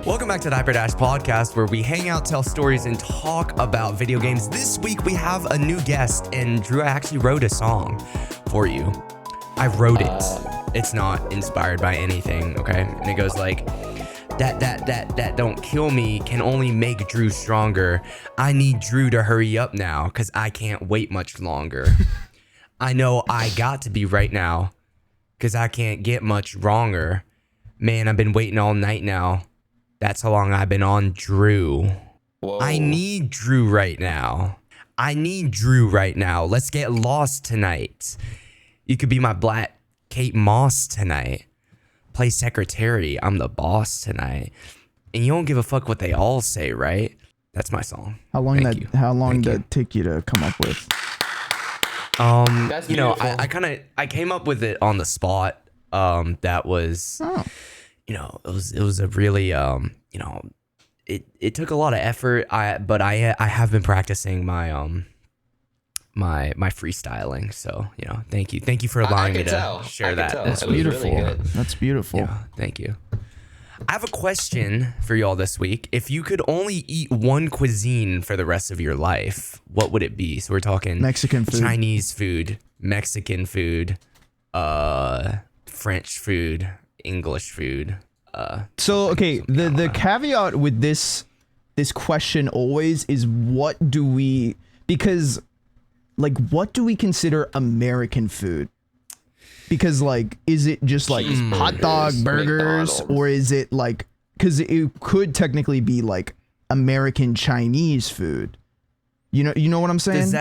Welcome back to the Hyperdash podcast, where we hang out, tell stories, and talk about video games. This week we have a new guest, and Drew actually wrote a song for you. I wrote it. It's not inspired by anything, okay? And it goes like, that don't kill me can only make Drew stronger. I need Drew to hurry up now, because I can't wait much longer. I know I got to be right now, because I can't get much wronger. Man, I've been waiting all night now. That's how long I've been on Drew. Whoa. I need Drew right now. I need Drew right now. Let's get lost tonight. You could be my Black Kate Moss tonight. Play secretary. I'm the boss tonight. And you don't give a fuck what they all say, right? That's my song. How long did it take you to come up with? That's you know, beautiful. I came up with it on the spot. That was you know, it was a really you know, it took a lot of effort. But I have been practicing my my freestyling. So, you know, thank you for allowing me to share that. That's beautiful. Really good. That's beautiful. Yeah, thank you. I have a question for y'all this week. If you could only eat one cuisine for the rest of your life, what would it be? So we're talking Mexican food, Chinese food, Mexican food, French food, English food. So okay, the caveat with this question always is what do we consider American food? Because like, is it just like hot dog, burgers, or is it like, because it could technically be like American Chinese food. You know what I'm saying?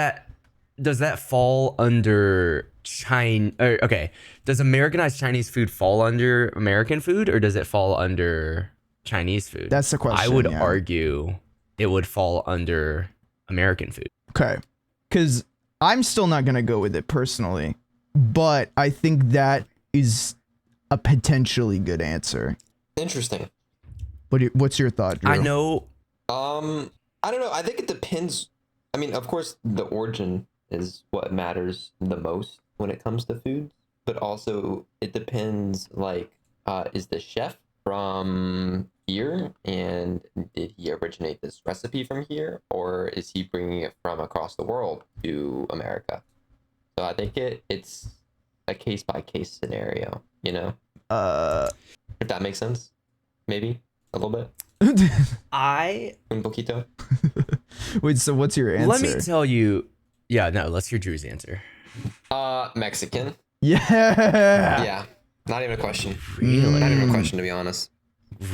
Does that fall under China? Okay, does Americanized Chinese food fall under American food, or does it fall under Chinese food? That's the question. I would argue it would fall under American food. Okay, because I'm still not gonna go with it personally, but I think that is a potentially good answer. Interesting. What's your thought, Drew? I know. I don't know. I think it depends. I mean, of course, the origin is what matters the most when it comes to food, but also it depends. Like, is the chef from here, and did he originate this recipe from here, or is he bringing it from across the world to America? So I think it's a case by case scenario, you know? If that makes sense, maybe a little bit. Un poquito. Wait, so what's your answer? Let me tell you. Yeah, no, let's hear Drew's answer. Mexican. Yeah. Yeah. Not even a question. Really? Not even a question, to be honest.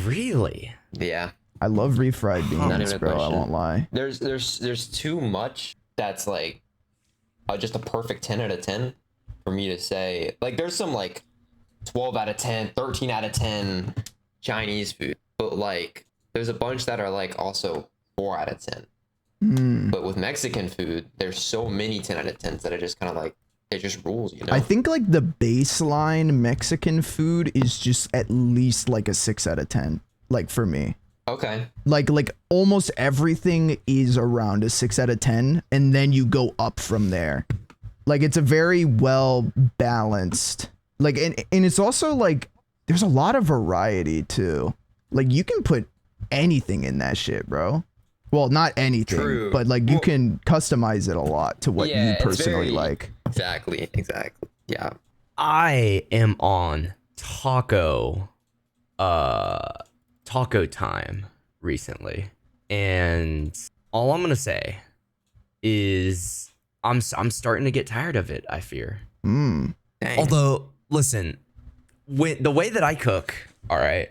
Really? Yeah. I love refried Not beans, even a bro. I question. won't lie. There's too much that's like just a perfect 10 out of 10 for me to say. Like, there's some like 12 out of 10, 13 out of 10 Chinese food, but like there's a bunch that are like also 4 out of 10. But with Mexican food, there's so many 10 out of 10s that are just kind of like, it just rules, you know? I think like the baseline Mexican food is just at least like a 6 out of 10. Like for me. Okay. Like almost everything is around a 6 out of 10, and then you go up from there. Like, it's a very well balanced, like, and it's also like there's a lot of variety too. Like, you can put anything in that shit, bro. Well, not anything, True. but like you can customize it a lot to what Yeah, you it's personally very- like. Exactly. Yeah. I am on taco time recently, and all I'm gonna say is I'm starting to get tired of it, I fear. Dang. Although, listen, the way that I cook, all right,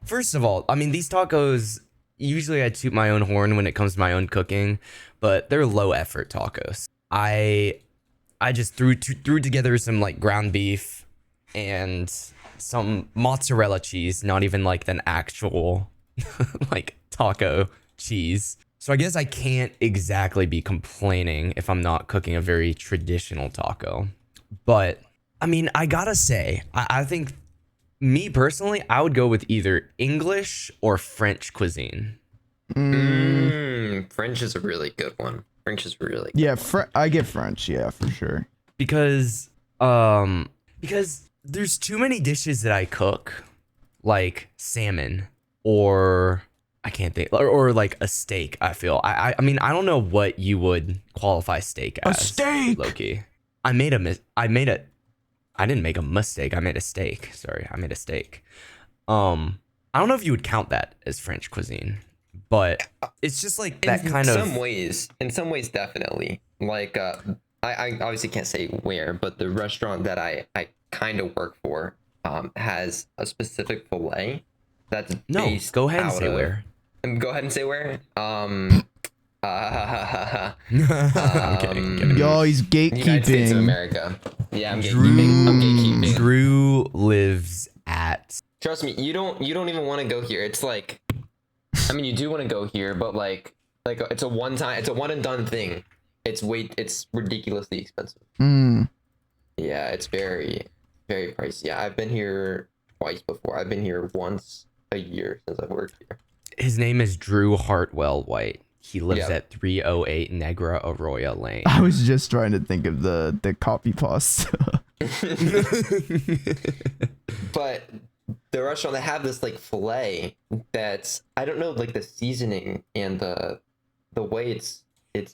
first of all, I mean, these tacos, usually I toot my own horn when it comes to my own cooking, but they're low effort tacos. I just threw together some like ground beef and some mozzarella cheese, not even like an actual like taco cheese. So I guess I can't exactly be complaining if I'm not cooking a very traditional taco. But I mean, I gotta say, I think, me personally, I would go with either English or French cuisine. French is a really good one. French is really good. Yeah, I get French, yeah, for sure. Because there's too many dishes that I cook, like salmon, or I can't think, or like a steak. I feel. I mean, I don't know what you would qualify steak as. A steak. Loki. I didn't make a mistake. I made a steak. Sorry, I made a steak. I don't know if you would count that as French cuisine, but it's just like that kind of. In some ways, definitely. Like, I obviously can't say where, but the restaurant that I kind of work for has a specific fillet that's based go ahead and out say of- where. Go ahead and say where. I'm kidding. I'm kidding. Yo, he's United States of gatekeeping. America. Yeah, I'm gatekeeping. I'm gatekeeping. Drew lives at. Trust me, you don't even want to go here. It's like, I mean, you do want to go here, but like it's a one and done thing. It's ridiculously expensive. Mm. Yeah, it's very, very pricey. Yeah, I've been here twice before. I've been here once a year since I've worked here. His name is Drew Hartwell White. He lives Yep. at 308 Negra Arroyo Lane. I was just trying to think of the copy pasta. But the restaurant, they have this like fillet that's, I don't know, like the seasoning and the way it's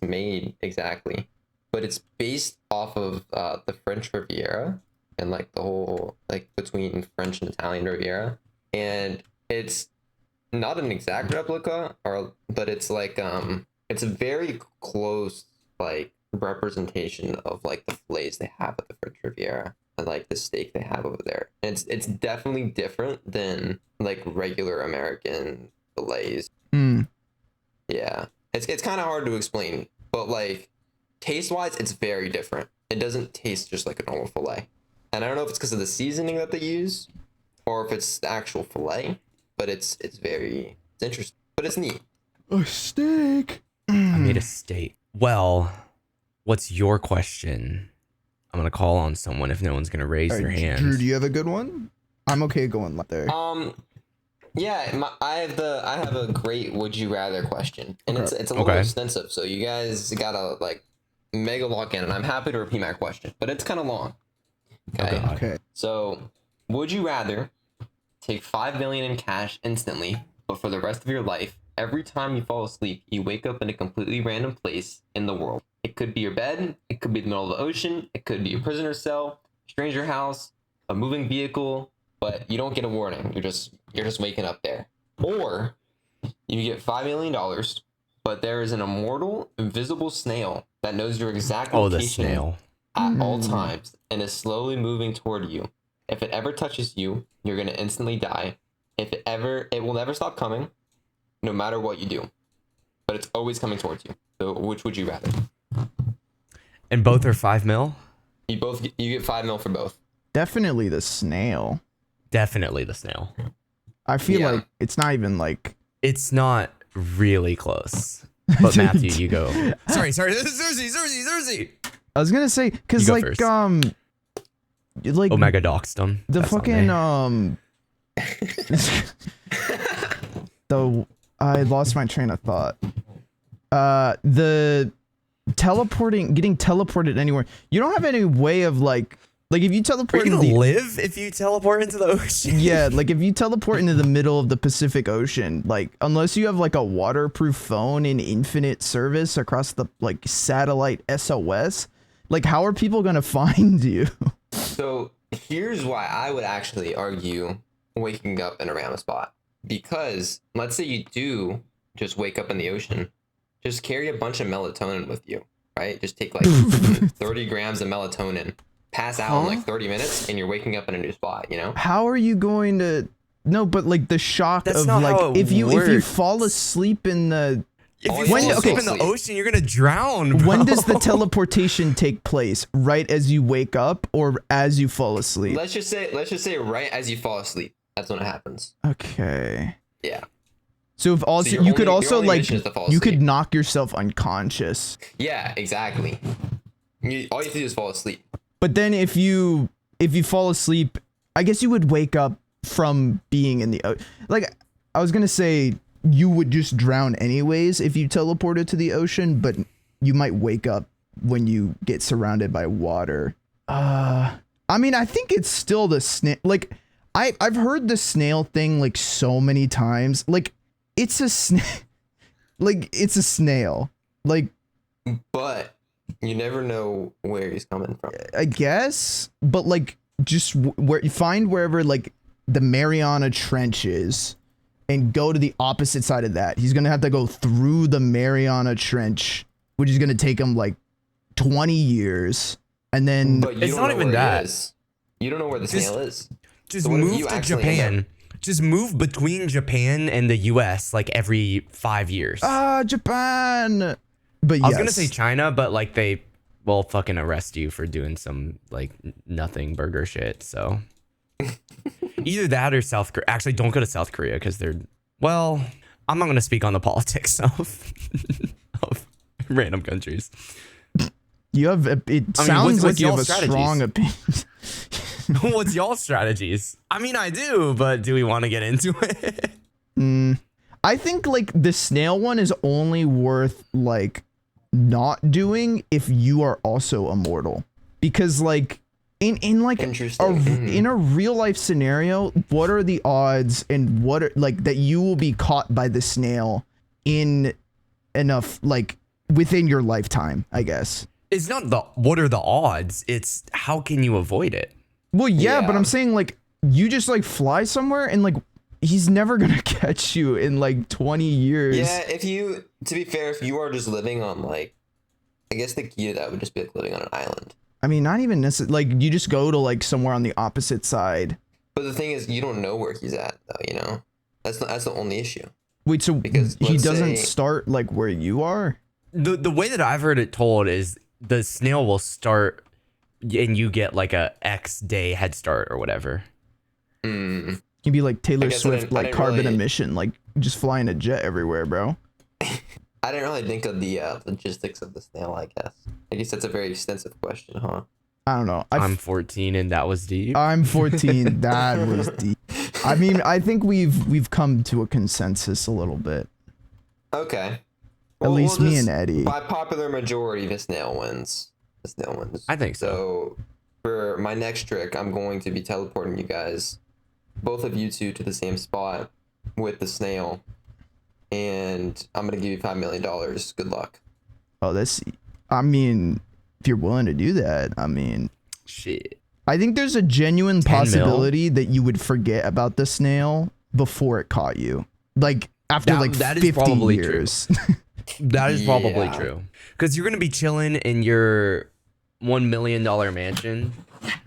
made exactly, but it's based off of the French Riviera and like the whole like between French and Italian Riviera, and it's not an exact replica, but it's like it's a very close like representation of like the fillets they have at the French Riviera and like the steak they have over there. And it's definitely different than like regular American fillets. Mm. Yeah, it's kind of hard to explain, but like taste wise, it's very different. It doesn't taste just like a normal fillet, and I don't know if it's because of the seasoning that they use or if it's the actual fillet, but it's interesting, but it's neat. A steak. I made a steak. Well, what's your question? I'm gonna call on someone if no one's gonna raise their hand. Drew, do you have a good one? I'm okay going left there. Yeah, I have a great would you rather question, and it's a little Okay. extensive, so you guys gotta like mega lock in, and I'm happy to repeat my question, but it's kind of long. Okay. God. Okay. So, would you rather take 5 million in cash instantly, but for the rest of your life, every time you fall asleep, you wake up in a completely random place in the world? It could be your bed, it could be the middle of the ocean, it could be a prisoner cell, stranger house, a moving vehicle, but you don't get a warning. You're just waking up there. Or you get $5 million, but there is an immortal, invisible snail that knows your exact Oh, the location snail. at all times and is slowly moving toward you. If it ever touches you, you're gonna instantly die. It will never stop coming, no matter what you do. But it's always coming towards you. So which would you rather? And both are 5 mil? You get 5 mil for both. Definitely the snail. Definitely the snail. I feel Yeah. like it's not even like. It's not really close. But Matthew, you go. Sorry. Zercy. I was gonna say You because go like first. like Omega doxed him. the That's on fucking me. I lost my train of thought. The getting teleported anywhere. You don't have any way of like if you Are teleport you into gonna the live if you teleport into the ocean? yeah, like if you teleport into the middle of the Pacific Ocean, like unless you have like a waterproof phone in infinite service across the like satellite SOS, like how are people gonna find you? So here's why I would actually argue waking up in a random spot. Because let's say you do just wake up in the ocean, just carry a bunch of melatonin with you, right? Just take like 30 grams of melatonin, pass out in like 30 minutes, and you're waking up in a new spot, you know? How are you going to? No, but like the shock That's of not how like it if you works. fall asleep in the If Oh, you when- fall asleep okay. in the ocean, you're gonna drown. Bro. when does the teleportation take place? Right as you wake up or as you fall asleep? Let's just say right as you fall asleep. That's when it happens. Okay. Yeah. So if also your you could only- your also only like mission is to fall you could asleep. knock yourself unconscious. Yeah, exactly. All you have to do is fall asleep. But then if you fall asleep, I guess you would wake up from being in the like I was gonna say you would just drown anyways if you teleported to the ocean, but you might wake up when you get surrounded by water. I mean, I think it's still the snail. Like I've heard the snail thing like so many times. Like it's a like it's a snail. Like, but you never know where he's coming from. I guess, but like just where you find wherever like the Mariana Trench is, and go to the opposite side of that. He's gonna have to go through the Mariana Trench, which is gonna take him like 20 years, and then. But it's not even that. You don't know where the snail is. Just So what if move you to actually Japan. Just move between Japan and the US like every 5 years. Japan. But I was gonna say China, but like they will fucking arrest you for doing some like nothing burger shit. So either that or South Korea. Actually, don't go to South Korea because they're, well, I'm not gonna speak on the politics of random countries. You have it sounds like you have a strong opinion. What's y'all's strategies? I mean, I do, but do we want to get into it? I think like the snail one is only worth like not doing if you are also immortal, because like in like in a real life scenario, what are the odds and what are like that you will be caught by the snail in enough like within your lifetime, I guess. It's not the what are the odds, it's how can you avoid it? Well, yeah, but I'm saying like you just like fly somewhere and like he's never gonna catch you in like 20 years. Yeah, to be fair, if you are just living on like, I guess the key to that would just be like living on an island. I mean, not even necessarily, like you just go to like somewhere on the opposite side. But the thing is, you don't know where he's at though, you know? That's the only issue. Wait, so Because he let's doesn't say- start like where you are? The way that I've heard it told is the snail will start and you get like a X day head start or whatever. Mm. You'd be like Taylor guess I Swift, didn't- I like didn't carbon really- emission, like just flying a jet everywhere, bro. I didn't really think of the logistics of the snail, I guess. I guess that's a very extensive question, huh? I don't know. I'm 14 and that was deep. I'm 14. That was deep. I mean, I think we've come to a consensus a little bit. Okay. At least me just- and Eddie. By popular majority, the snail wins. The snail wins. I think so. So, for my next trick, I'm going to be teleporting you guys, both of you two, to the same spot with the snail, and I'm gonna give you $5 million. Good luck. Oh, that's. I mean, if you're willing to do that, I mean, Shit. I think there's a genuine 10 mil? possibility that you would forget about the snail before it caught you, like after That- like that is 50 probably true. years. That is probably Yeah. true. Because you're going to be chilling in your $1 million mansion.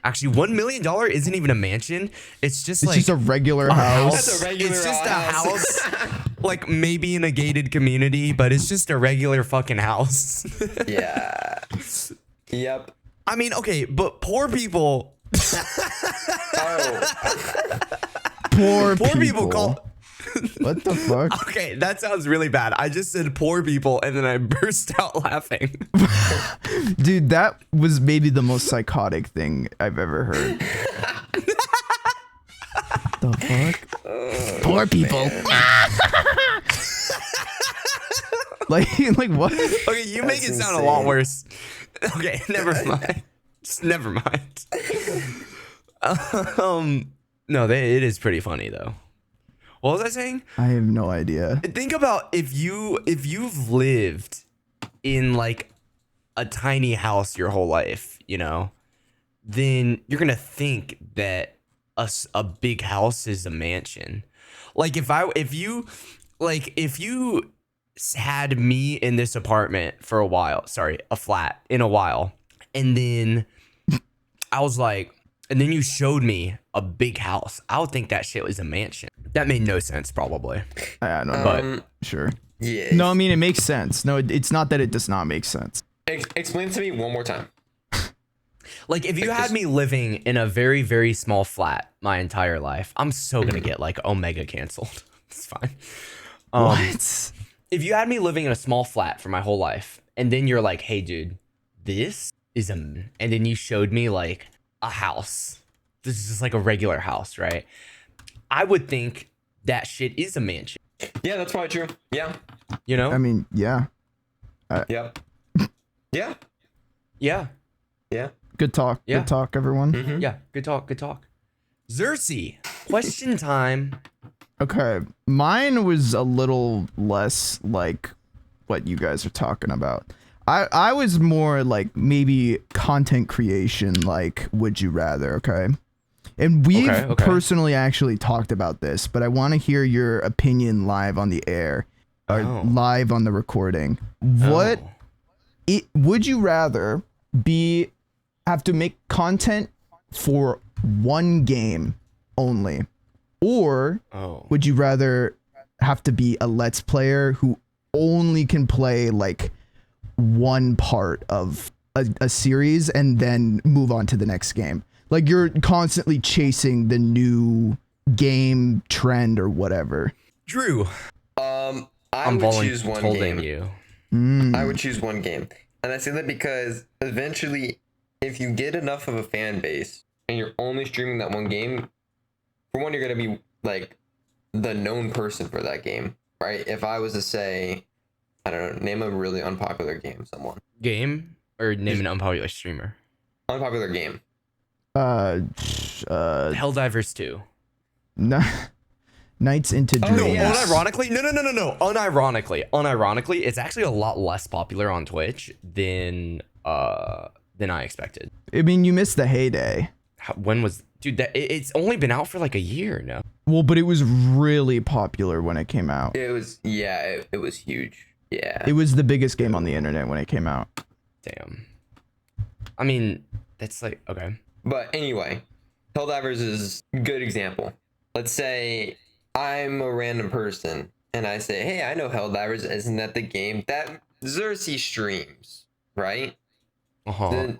Actually, $1 million isn't even a mansion. It's just It's like just a regular house. That's a regular it's just a house. house, like maybe in a gated community, but it's just a regular fucking house. Yeah. Yep. I mean, okay, but poor people, Oh. Poor poor people people. call. What the fuck? Okay, that sounds really bad. I just said poor people and then I burst out laughing. Dude, that was maybe the most psychotic thing I've ever heard. The fuck? Poor people. like what? Okay, you make it That's sound a lot insane. worse. Okay, never mind. Just never mind. No, it is pretty funny though. What was I saying? I have no idea. Think about if you've lived in like a tiny house your whole life, you know, then you're gonna think that a big house is a mansion. Like if you had me in this apartment for a while, sorry, a flat in a while, and then I was like, and then you showed me a big house, I would think that shit was a mansion. That made no sense, probably. I don't know. But Sure. Yeah. No, I mean, it makes sense. No, it's not that it does not make sense. Explain it to me one more time. like if you had me living in a very, very small flat my entire life, I'm so gonna get like Omega canceled. It's fine. What? If you had me living in a small flat for my whole life, and then you're like, hey, dude, this is and then you showed me like a house. This is just like a regular house, right? I would think that shit is a mansion, Yeah, that's probably true. Yeah. you know? I mean, yeah. Yep. Yeah. Yeah. Yeah. Good talk. Yeah. Good talk, everyone. Mhm. Yeah. Good talk. Good talk. Zercy, Question time. Okay, mine was a little less like what you guys are talking about. I was more like maybe content creation, like would you rather, okay? And we've Okay. personally actually talked about this, but I want to hear your opinion live on the air or live on the recording. What would you rather have to make content for one game only, or would you rather have to be a let's player who only can play like one part of a series and then move on to the next game? Like you're constantly chasing the new game trend or whatever. Drew. I would choose one game. You. I would choose one game. And I say that because eventually, if you get enough of a fan base and you're only streaming that one game, for one, you're going to be like the known person for that game, right? If I was to say, I don't know, name a really unpopular game, someone. Game? Or name an unpopular streamer? Unpopular game. Helldivers 2. Nights into Dreams. No, unironically, no. Unironically, it's actually a lot less popular on Twitch than I expected. I mean, you missed the heyday. When was, dude? It's only been out for like a year now. Well, but it was really popular when it came out. It was, yeah, it was huge. Yeah. It was the biggest game on the internet when it came out. Damn. I mean, that's like, okay. But anyway, Helldivers is a good example. Let's say I'm a random person and I say, hey, I know Helldivers. Isn't that the game that zercy streams, right? Then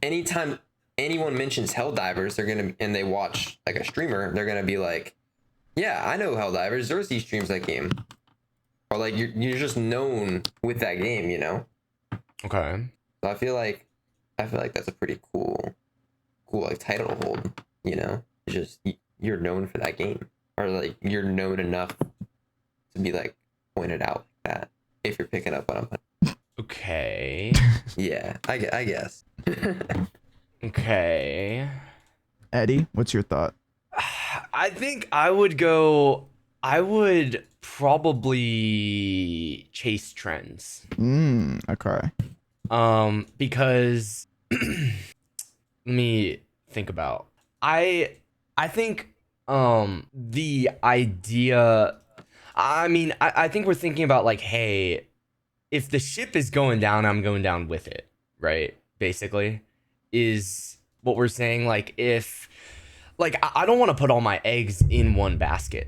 anytime anyone mentions Helldivers, and they watch like a streamer, they're gonna be like, yeah, I know Helldivers. zercy streams that game. Or like you're just known with that game, you know? Okay. So I feel like that's a pretty cool like title to hold, you know? It's just you're known for that game, or like you're known enough to be like pointed out like that. If you're picking up what I'm putting. Okay. Yeah, I guess. Okay. Eddie, what's your thought? I think I would probably chase trends. Okay. Because let me think about. I think the idea, I mean, I think we're thinking about like, hey, if the ship is going down, I'm going down with it, right? Basically, is what we're saying. Like, if, like, I don't want to put all my eggs in one basket,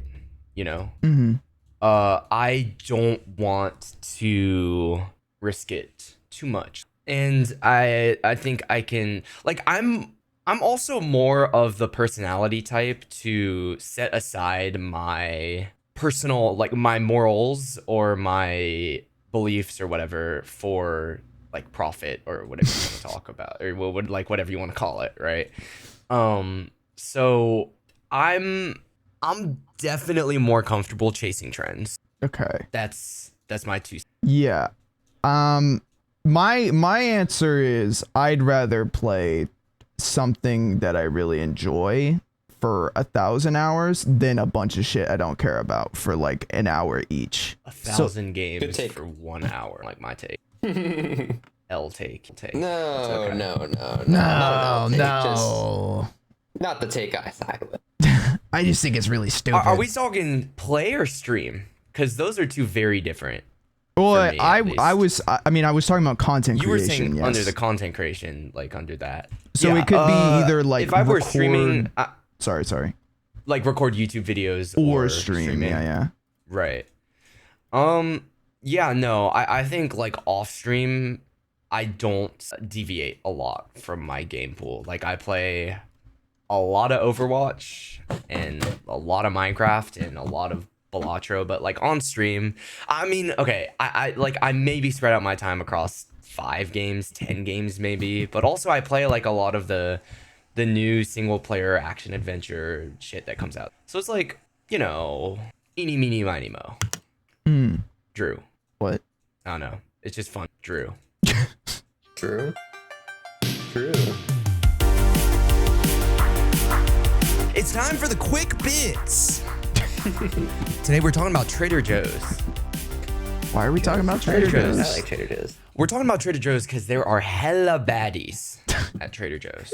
you know? I don't want to risk it too much. And I think I can, like, I'm also more of the personality type to set aside my personal, like, my morals or my beliefs or whatever for like profit or whatever you want to talk about, or like whatever you want to call it, right? So I'm definitely more comfortable chasing trends. Okay. That's my two. Yeah. My answer is I'd rather play something that I really enjoy for 1,000 hours than a bunch of shit I don't care about for like an hour each. 1,000 games for 1 hour, like my take. L take. No, okay. no. No. Not the take I side with. I just think it's really stupid. Are we talking play or stream? Because those are two very different. Well, me, I was talking about content you were creation. saying Yes. under the content creation, like under that. So yeah, it could be either like if I were streaming. Sorry. Like record YouTube videos or stream. streaming. Yeah. Right. Yeah, no, I think like off stream, I don't deviate a lot from my game pool. Like I play a lot of Overwatch and a lot of Minecraft and a lot of Balatro, but like on stream, I mean, okay, I maybe spread out my time across 5 games, 10 games maybe, but also I play like a lot of the new single player action adventure shit that comes out. So it's like, you know, eeny, meeny, miny, mo. Drew. What? I don't know. It's just fun. Drew. True. It's time for the quick bits. Today we're talking about Trader Joe's. Why are we talking about Trader Joe's? I like Trader Joe's. We're talking about Trader Joe's because there are hella baddies at Trader Joe's.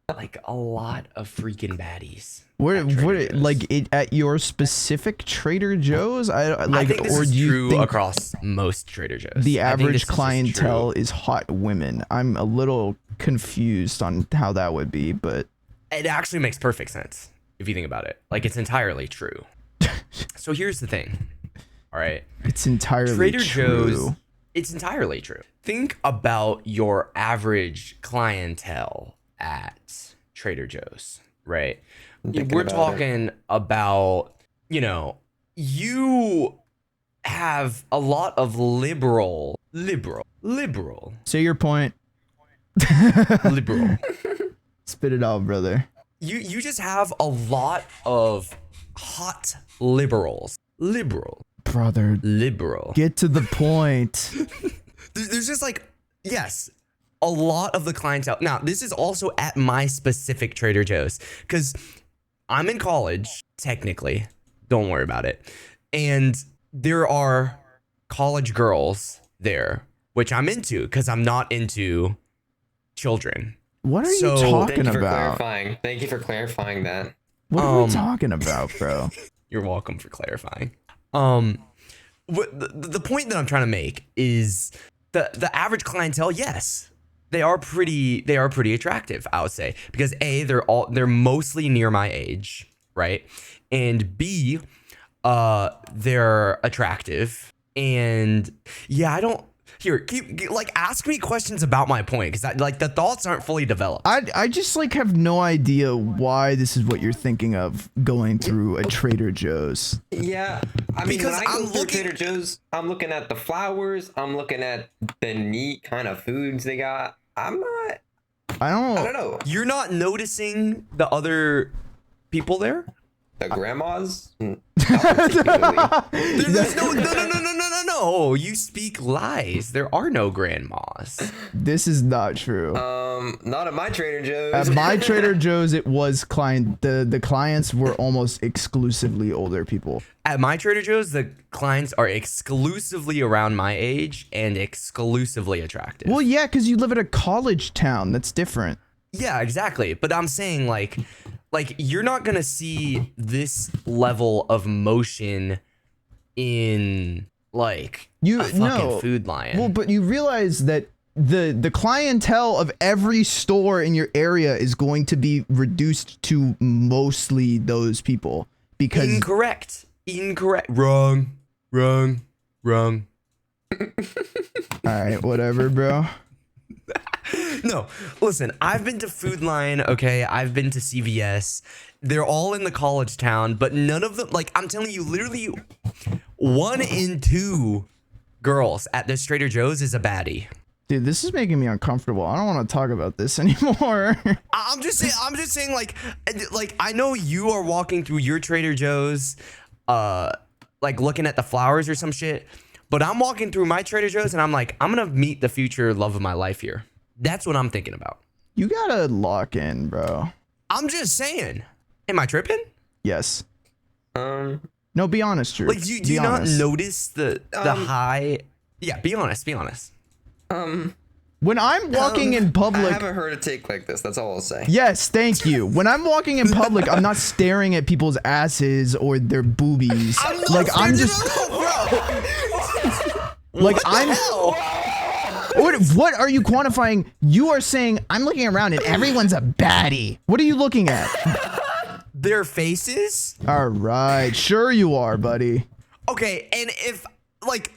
Like a lot of freaking baddies. What like it at your specific Trader Joe's? I think this or is do you true think across most Trader Joe's. the I think this average is just clientele true. is hot women? I'm a little confused on how that would be, but It actually makes perfect sense if you think about it. Like it's entirely true. So here's the thing. All right. it's entirely Trader true. Joe's, it's entirely true. Think about your average clientele at Trader Joe's, right? Thinking We're about talking about, you know, you have a lot of liberal. Say your point. Liberal. Spit it out, brother. You just have a lot of hot liberals. Brother, Liberal. get to the point. There's just like, yes, a lot of the clientele. Now, this is also at my specific Trader Joe's because I'm in college, technically. Don't worry about it. And there are college girls there, which I'm into because I'm not into children. What are So- you Thank talking you for about? clarifying. Thank you for clarifying that. What are we Um, talking about, bro? You're welcome for clarifying. The point that I'm trying to make is the average clientele, yes, they are pretty attractive, I would say, because A, they're mostly near my age, right? And B, they're attractive. And yeah, I don't ask me questions about my point because like the thoughts aren't fully developed. I just like have no idea why this is what you're thinking of going through a Trader Joe's. Yeah, I mean, Because when I go I'm through looking- Trader Joe's, I'm looking at the flowers. I'm looking at the neat kind of foods they got. I don't know. You're not noticing the other people there? The grandmas. Not particularly. There's no. You speak lies. There are no grandmas. This is not true. Not at my Trader Joe's. At my Trader Joe's, it was the clients were almost exclusively older people. At my Trader Joe's, the clients are exclusively around my age and exclusively attractive. Well, yeah, because you live at a college town. That's different. Yeah, exactly. But I'm saying like you're not gonna see this level of motion in like You a fucking no. Food Lion. Well, but you realize that the clientele of every store in your area is going to be reduced to mostly those people because Incorrect. Wrong. all right, whatever, bro. No, listen, I've been to Food Lion, okay? I've been to CVS. They're all in the college town, but none of them, like, I'm telling you, literally 1 in 2 girls at this Trader Joe's is a baddie. Dude, this is making me uncomfortable. I don't want to talk about this anymore. I'm just saying, like, I know you are walking through your Trader Joe's, like, looking at the flowers or some shit, but I'm walking through my Trader Joe's and I'm like, I'm gonna meet the future love of my life here. That's what I'm thinking about. You gotta lock in, bro. I'm just saying. Am I tripping? Yes. Um, No, be honest, Drew. Like, do Be you not honest. notice the high? Yeah, be honest. When I'm walking in I public, haven't heard a take like this. That's all I'll say. yes, thank you. When I'm walking in public, I'm not staring at people's asses or their boobies. I'm just like What are you quantifying? You are saying I'm looking around and everyone's a baddie. What are you looking at? Their faces. All right, sure you are, buddy. Okay, and if like,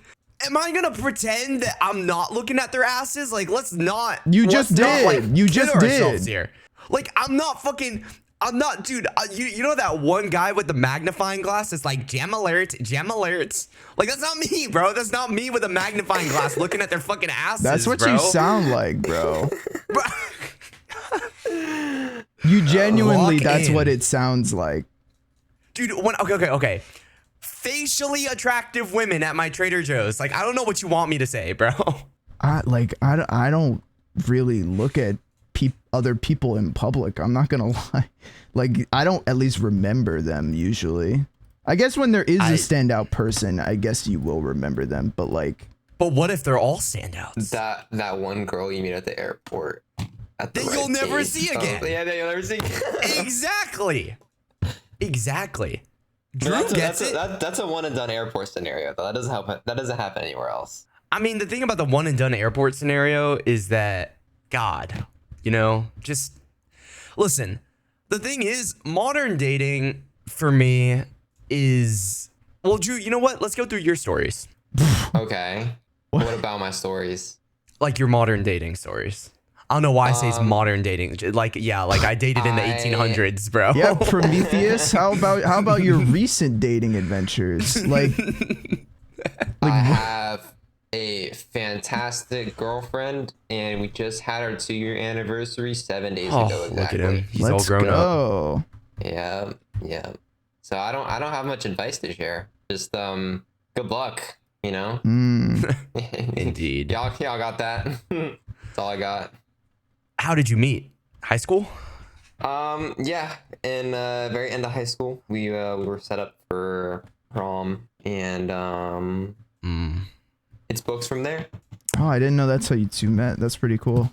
am I gonna pretend that I'm not looking at their asses? Like, let's not. You just let's not, did. like, You kid just ourselves did. here. Like, I'm not, dude. You know that one guy with the magnifying glass that's like gem alert. Like, that's not me, bro. That's not me with a magnifying glass looking at their fucking asses. That's what bro. you sound like, bro. You genuinely, Lock that's in. what it sounds like. Dude, okay. Facially attractive women at my Trader Joe's. Like, I don't know what you want me to say, bro. I don't really look at other people in public. I'm not gonna lie. Like, I don't at least remember them usually. I guess when there is a standout person, I guess you will remember them. But like, but what if they're all standouts? That one girl you meet at the airport. That you'll never see again. Yeah, that you'll never see. Exactly. Drew That's gets it. That's a one and done airport scenario though. That doesn't happen anywhere else. I mean, the thing about the one and done airport scenario is that, God, just listen. The thing is, modern dating for me is, well, Drew, you know what? Let's go through your stories. Okay. What about my stories? Like your modern dating stories. I don't know why I say it's modern dating. Like, yeah, like I dated in the 1800s, bro. Yeah, Prometheus. How about your recent dating adventures? Like I have a fantastic girlfriend, and we just had our 2-year anniversary 7 days ago. Exactly. Look at him. He's Let's all grown go. up. Yeah. So I don't have much advice to share. Just good luck. Indeed. y'all got that. That's all I got. How did you meet? High school? Yeah, in very end of high school, we were set up for prom, and it's books from there. Oh, I didn't know that's how you two met. That's pretty cool.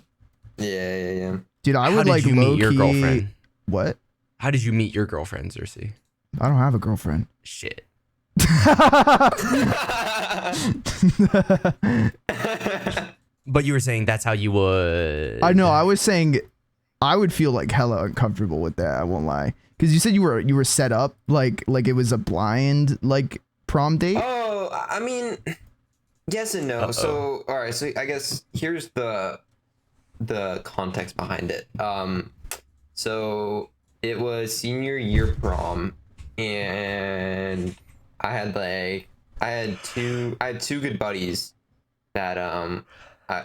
Yeah. Dude, I How would did like you meet your low-key- girlfriend? What? How did you meet your girlfriend, Zercy? I don't have a girlfriend. Shit. But you were saying that's how you would. I know. I was saying I would feel like hella uncomfortable with that. I won't lie, because you said you were set up like it was a blind like prom date. Oh, I mean, yes and no. So all right. So I guess here's the context behind it. So it was senior year prom, and I had two good buddies that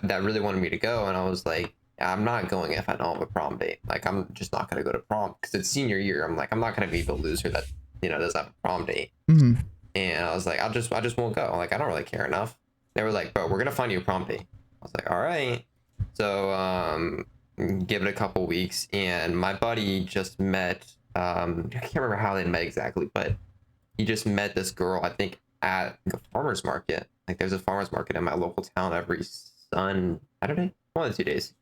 that really wanted me to go, and I was like, I'm not going if I don't have a prom date. Like, I'm just not gonna go to prom because it's senior year. I'm like, I'm not gonna be the loser that doesn't have a prom date. Mm-hmm. And I was like, I just won't go. Like, I don't really care enough. They were like, bro, we're gonna find you a prom date. I was like, all right. So give it a couple weeks, and my buddy just met. I can't remember how they met exactly, but he just met this girl, I think, at the farmer's market. Like, there's a farmer's market in my local town every Saturday, one of the 2 days.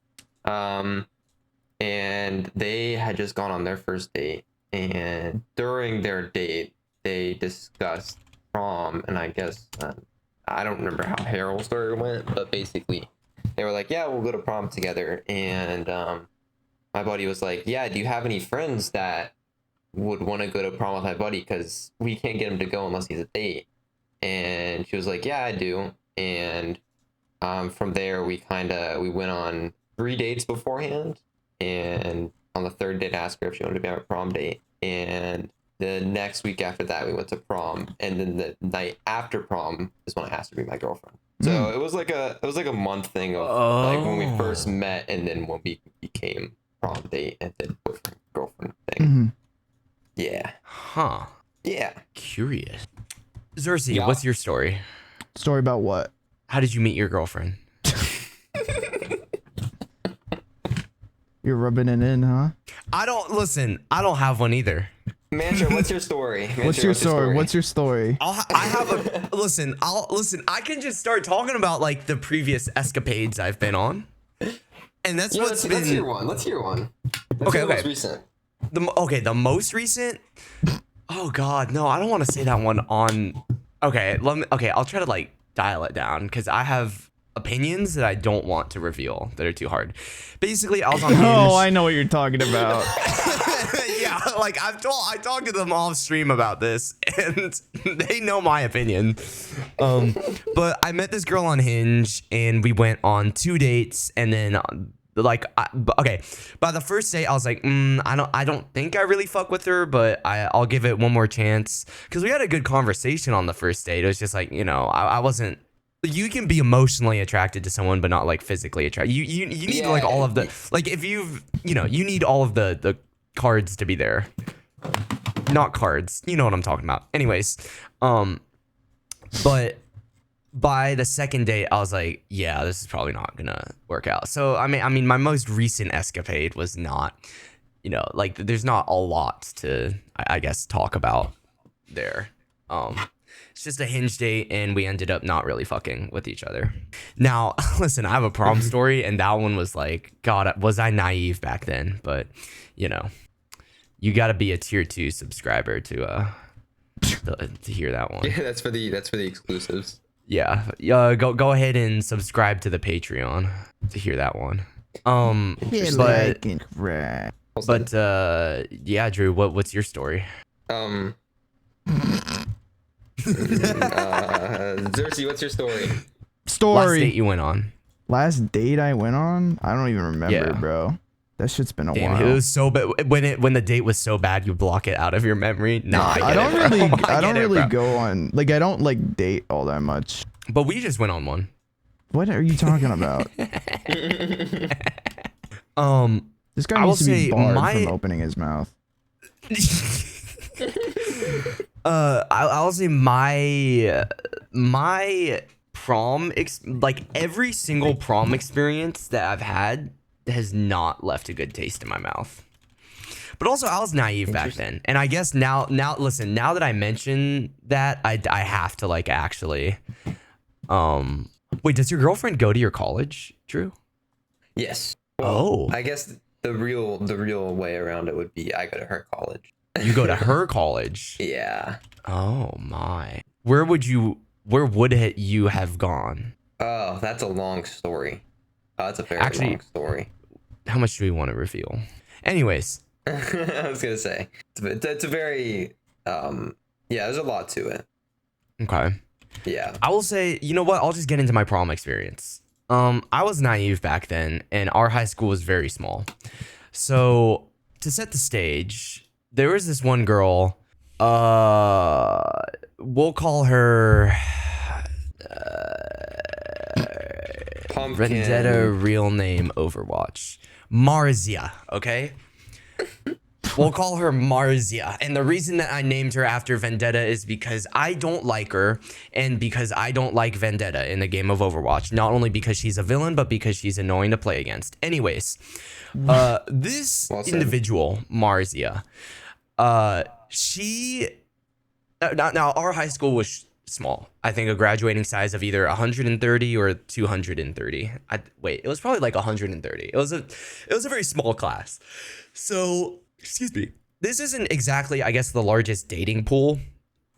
And they had just gone on their first date, and during their date, they discussed prom, and I guess I don't remember how Harold's story went, but basically they were like, yeah, we'll go to prom together. And my buddy was like, yeah, do you have any friends that would want to go to prom with my buddy, because we can't get him to go unless he's a date? And she was like, yeah, I do. And from there we went on 3 dates beforehand, and on the third date I asked her if she wanted to be on a prom date, and the next week after that we went to prom, and then the night after prom is when I asked her to be my girlfriend. So it was like a month thing of like when we first met, and then when we became prom date and then boyfriend girlfriend thing. Mm-hmm. Yeah. Huh. Yeah. Curious. Zercy, Yeah. what's your story? Story about what? How did you meet your girlfriend? You're rubbing it in, huh? I don't have one either. Mantra, what's your story? Mantra, What's your story? What's your story? I have a listen. I can just start talking about like the previous escapades I've been on, and that's what's been. Let's hear one. Let's hear one. Let's Okay, hear the okay. most recent. The most recent. Oh God, no! I don't want to say that one on. Okay, I'll try to like dial it down because I have opinions that I don't want to reveal that are too hard. Basically, I was on Hinge. Oh, I know what you're talking about. Yeah, like I talked to them off stream about this, and they know my opinion. But I met this girl on Hinge, and we went on 2 dates, and then okay, by the first date I was like, I don't think I really fuck with her, but I'll give it one more chance, because we had a good conversation on the first date. It was just like, I wasn't. You can be emotionally attracted to someone, but not like physically attracted. You need like all of the, like, if you need all of the cards to be there. Not cards. You know what I'm talking about. Anyways, but by the second date, I was like, yeah, this is probably not gonna work out. So I mean, my most recent escapade was not, like there's not a lot to, I guess, talk about there. It's just a hinge date, and we ended up not really fucking with each other. Now, listen, I have a prom story, and that one was like, God, was I naive back then? But you got to be a tier 2 subscriber to hear that one. Yeah, that's for the exclusives. Yeah, go ahead and subscribe to the Patreon to hear that one. But yeah, Drew, what's your story? Zercy, what's your story? Last date you went on. Last date I went on? I don't even remember, bro. That shit's been a while. It was so bad. When the date was so bad, you block it out of your memory. Nah, I don't really go on. Like, I don't like date all that much. But we just went on one. What are you talking about? This guy needs to be barred from opening his mouth. I'll say my prom like every single prom experience that I've had has not left a good taste in my mouth. But also, I was naive back then, and I guess now listen, now that I mention that, I have to like actually. Wait, does your girlfriend go to your college, Drew? Yes. Well, I guess the real way around it would be I go to her college. You go to her college? Yeah. Oh my. Where would you have gone? Oh, that's a long story. Oh, that's a very long story. How much do we want to reveal? Anyways. I was gonna say it's a very there's a lot to it. Okay. Yeah. I will say, you know what? I'll just get into my prom experience. I was naive back then, and our high school was very small. So to set the stage, there was this one girl. We'll call her Pumpkin. Vendetta, real name Overwatch. Marzia, okay? We'll call her Marzia. And the reason that I named her after Vendetta is because I don't like her, and because I don't like Vendetta in the game of Overwatch. Not only because she's a villain, but because she's annoying to play against. Anyways, this individual, Marzia, she... Now, our high school was small. I think a graduating size of either 130 or 230. It was probably like 130. It was a very small class. So, excuse me. This isn't exactly, I guess, the largest dating pool.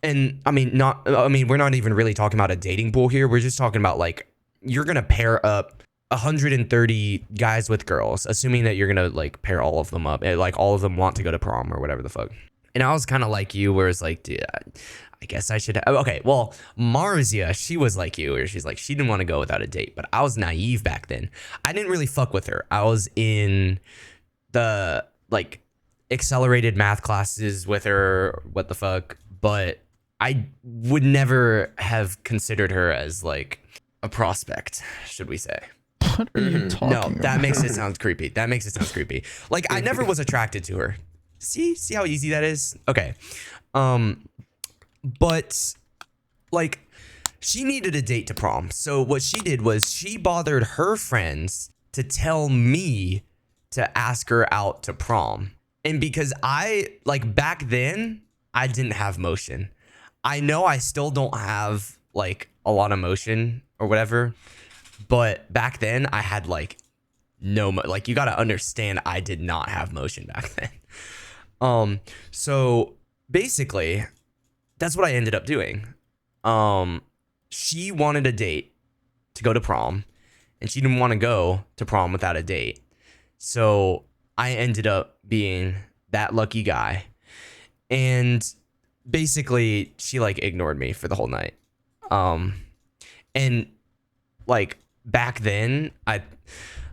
And we're not even really talking about a dating pool here. We're just talking about like you're going to pair up 130 guys with girls, assuming that you're going to like pair all of them up. Like all of them want to go to prom or whatever the fuck. And I was kind of like you, where it's like, dude, I guess I should. Okay, well, Marzia, she was like you, where she's like, she didn't want to go without a date. But I was naive back then. I didn't really fuck with her. I was in the like accelerated math classes with her. What the fuck? But I would never have considered her as like a prospect, should we say? What are you talking about? That makes it sound creepy. Like I never was attracted to her. See how easy that is? Okay. But like she needed a date to prom. So what she did was she bothered her friends to tell me to ask her out to prom. And because back then I didn't have motion. I know I still don't have like a lot of motion or whatever, but back then I had like you got to understand I did not have motion back then. So basically that's what I ended up doing. She wanted a date to go to prom, and she didn't want to go to prom without a date. So I ended up being that lucky guy. And basically she like ignored me for the whole night. And like back then I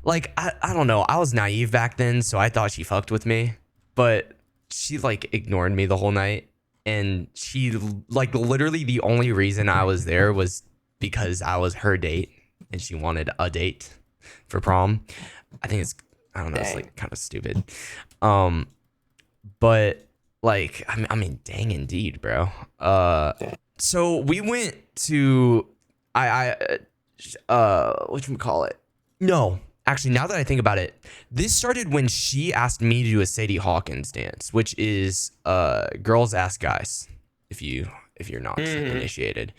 don't know. I was naive back then, so I thought she fucked with me, but she like ignored me the whole night. And she like literally the only reason I was there was because I was her date and she wanted a date for prom. It's like kind of stupid. But like, I mean, dang indeed, bro. So we went to whatchamacallit? No, actually, now that I think about it, this started when she asked me to do a Sadie Hawkins dance, which is girls ask guys. If you're not initiated,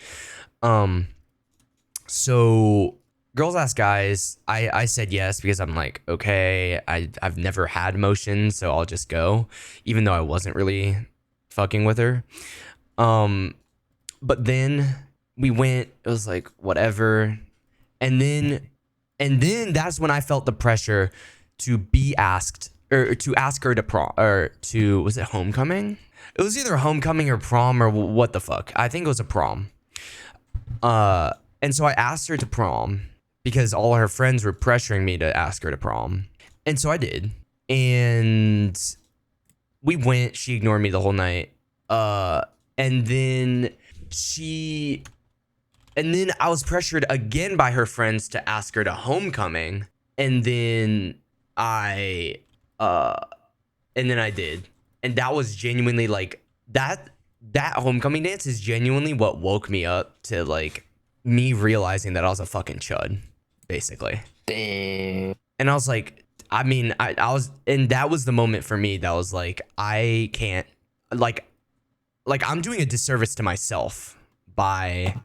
so girls ask guys. I said yes because I'm like, okay, I've never had motion, so I'll just go, even though I wasn't really fucking with her. But then we went. It was like whatever, and then that's when I felt the pressure to be asked or to ask her to prom or to, was it homecoming? It was either homecoming or prom or what the fuck. I think it was a prom. And so I asked her to prom because all her friends were pressuring me to ask her to prom. And so I did. And we went. She ignored me the whole night. And then I was pressured again by her friends to ask her to homecoming. And then I did. And that was genuinely like that homecoming dance is genuinely what woke me up to like me realizing that I was a fucking chud, basically. Dang. And I was like, I mean, I was, and that was the moment for me that was like, I can't, like I'm doing a disservice to myself by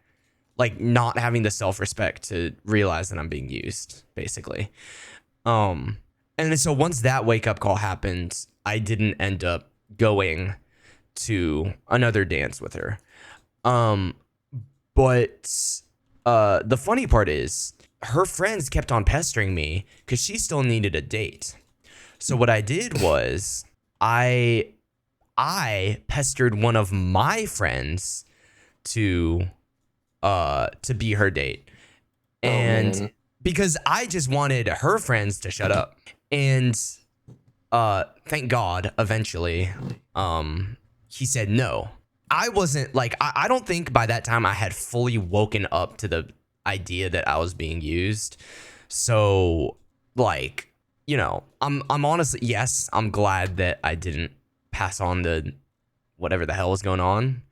like not having the self-respect to realize that I'm being used, basically. And then so once that wake up call happened, I didn't end up going to another dance with her. But the funny part is her friends kept on pestering me because she still needed a date. So what I did was I pestered one of my friends to be her date. And because I just wanted her friends to shut up. And thank God eventually he said no. I wasn't like, I don't think by that time I had fully woken up to the idea that I was being used. So like, you know, I'm honestly, yes, I'm glad that I didn't pass on the whatever the hell was going on.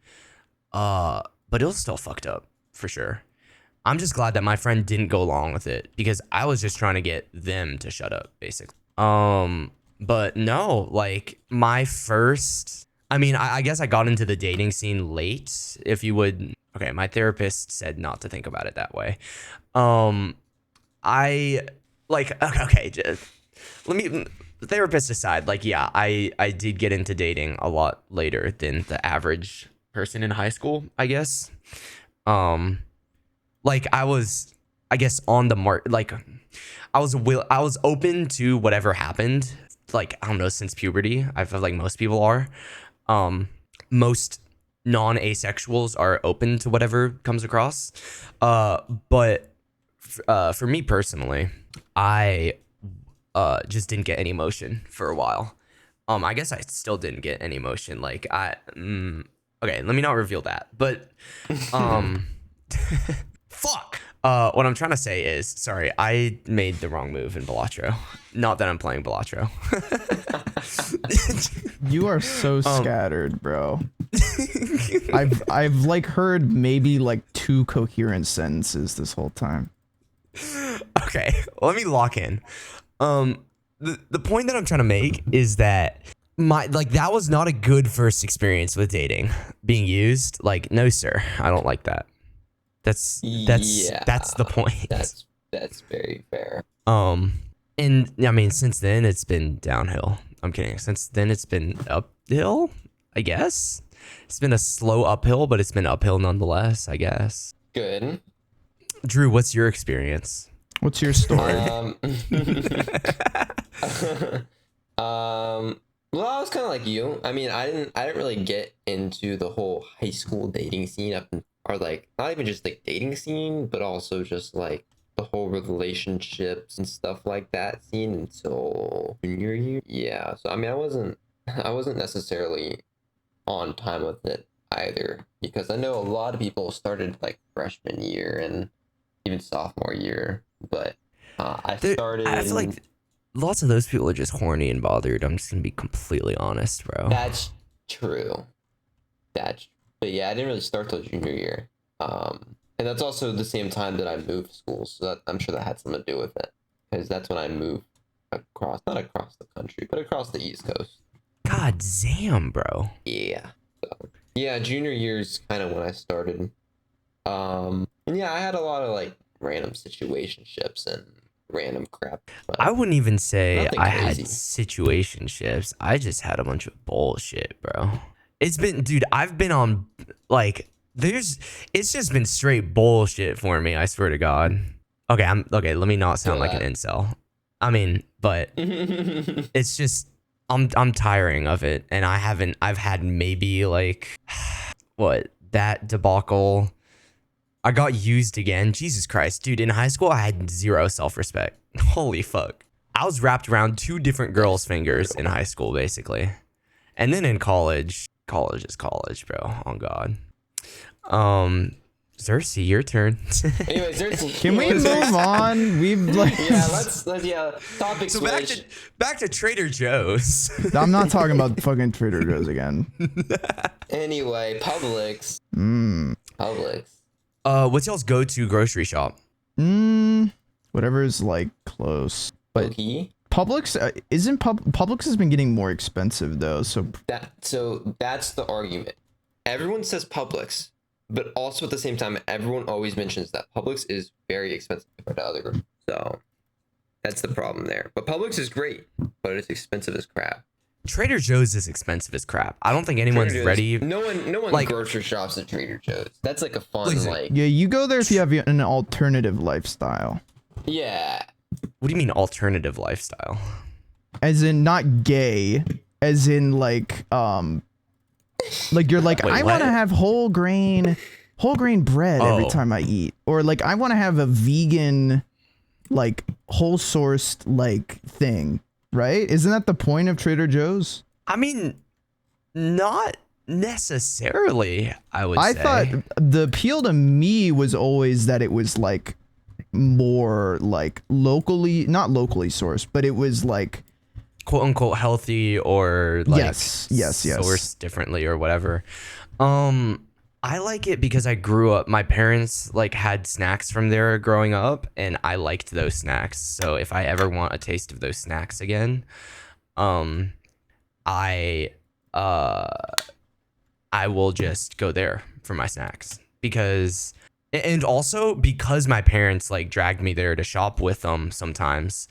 But it was still fucked up for sure. I'm just glad that my friend didn't go along with it because I was just trying to get them to shut up, basically. But no, like my first, I mean, I guess I got into the dating scene late, if you would. Okay, my therapist said not to think about it that way. I like, okay, just let me, the therapist aside, like, yeah, I did get into dating a lot later than the average person in high school, I guess. Like I was, I guess, on the mark, like I was open to whatever happened, like, I don't know, since puberty. I feel like most people are. Most non-asexuals are open to whatever comes across. But for me personally, I just didn't get any emotion for a while. I guess I still didn't get any emotion. Like okay, let me not reveal that. But fuck. What I'm trying to say is, sorry, I made the wrong move in Balatro. Not that I'm playing Balatro. You are so scattered, bro. I've like heard maybe like 2 coherent sentences this whole time. Okay, let me lock in. The point that I'm trying to make is that that was not a good first experience with dating. Being used, like, no sir, I don't like that. That's the point. That's very fair. And I mean, since then it's been downhill. I'm kidding. Since then it's been uphill, I guess. It's been a slow uphill, but it's been uphill nonetheless, I guess. Good. Drew, what's your experience? What's your story? Well, I was kind of like you. I mean, I didn't really get into the whole high school dating scene or like not even just like dating scene, but also just like the whole relationships and stuff like that scene until junior year. Yeah, so I mean, I wasn't necessarily on time with it either, because I know a lot of people started like freshman year and even sophomore year, but I started. I feel like lots of those people are just horny and bothered. I'm just gonna be completely honest, bro. That's true. But yeah, I didn't really start till junior year. And that's also the same time that I moved schools. So I'm sure that had something to do with it. Because that's when I moved not across the country, but across the East Coast. God damn, bro. Yeah. So, yeah, junior year's kind of when I started. And yeah, I had a lot of like random situationships and random crap. I wouldn't even say nothing I had crazy. situationships. I just had a bunch of bullshit, bro. It's been, dude, I've been on, like, it's just been straight bullshit for me, I swear to God. Okay, let me not sound like an incel. I mean, but it's just, I'm tiring of it. And I've had maybe like, that debacle. I got used again. Jesus Christ, dude. In high school, I had zero self-respect. Holy fuck. I was wrapped around 2 different girls' fingers in high school, basically. And then in college is college, bro. Oh, God. Zercy, your turn. Anyways, Can we move on? We've like let's topic So switch. back to Trader Joe's. I'm not talking about fucking Trader Joe's again. Anyway, Publix. Publix. What's y'all's go-to grocery shop? Whatever's like close. But Okay. Publix Publix has been getting more expensive though. So that's the argument. Everyone says Publix, but also at the same time, everyone always mentions that Publix is very expensive compared to other. So that's the problem there. But Publix is great, but it's expensive as crap. Trader Joe's is expensive as crap. I don't think anyone's ready. No one like, grocery shops at Trader Joe's. That's like a fun listen, like. yeah, you go there if you have an alternative lifestyle. Yeah. What do you mean alternative lifestyle? As in not gay, as in like you're like, Wait, I what? want to have whole grain bread every Oh. time I eat, or like I want to have a vegan like whole sourced like thing, right? Isn't that the point of Trader Joe's? I mean, not necessarily, I I say. thought the appeal to me was always that it was like more like not locally sourced, but it was like quote unquote healthy or like yes. sourced differently or whatever. I like it because I grew up, my parents like had snacks from there growing up and I liked those snacks. So if I ever want a taste of those snacks again, I will just go there for my snacks and also because my parents like dragged me there to shop with them sometimes.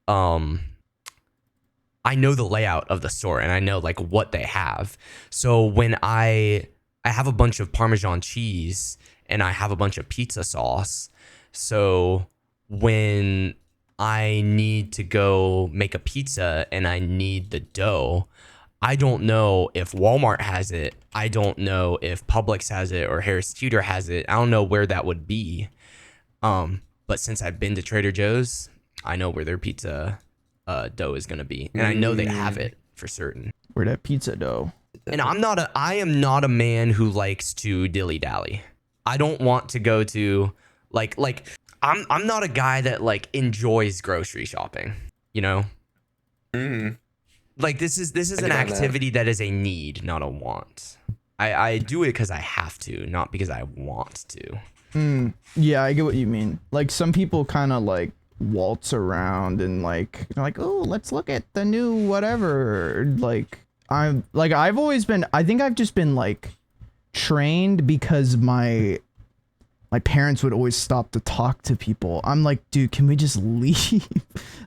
I know the layout of the store and I know like what they have. So when I have a bunch of Parmesan cheese and I have a bunch of pizza sauce. So when I need to go make a pizza and I need the dough, I don't know if Walmart has it. I don't know if Publix has it or Harris Teeter has it. I don't know where that would be. But since I've been to Trader Joe's, I know where their pizza dough is gonna be, and I know they have it for certain. Where that pizza dough. And I am not a man who likes to dilly dally. I don't want to go to like I'm not a guy that like enjoys grocery shopping, you know? Like this is an activity that is a need, not a want. I do it because I have to, not because I want to. Yeah, I get what you mean. Like some people kind of like waltz around and like they're like, oh, let's look at the new whatever. I've always been, I think I've just been like trained because my parents would always stop to talk to people. I'm like, dude, can we just leave?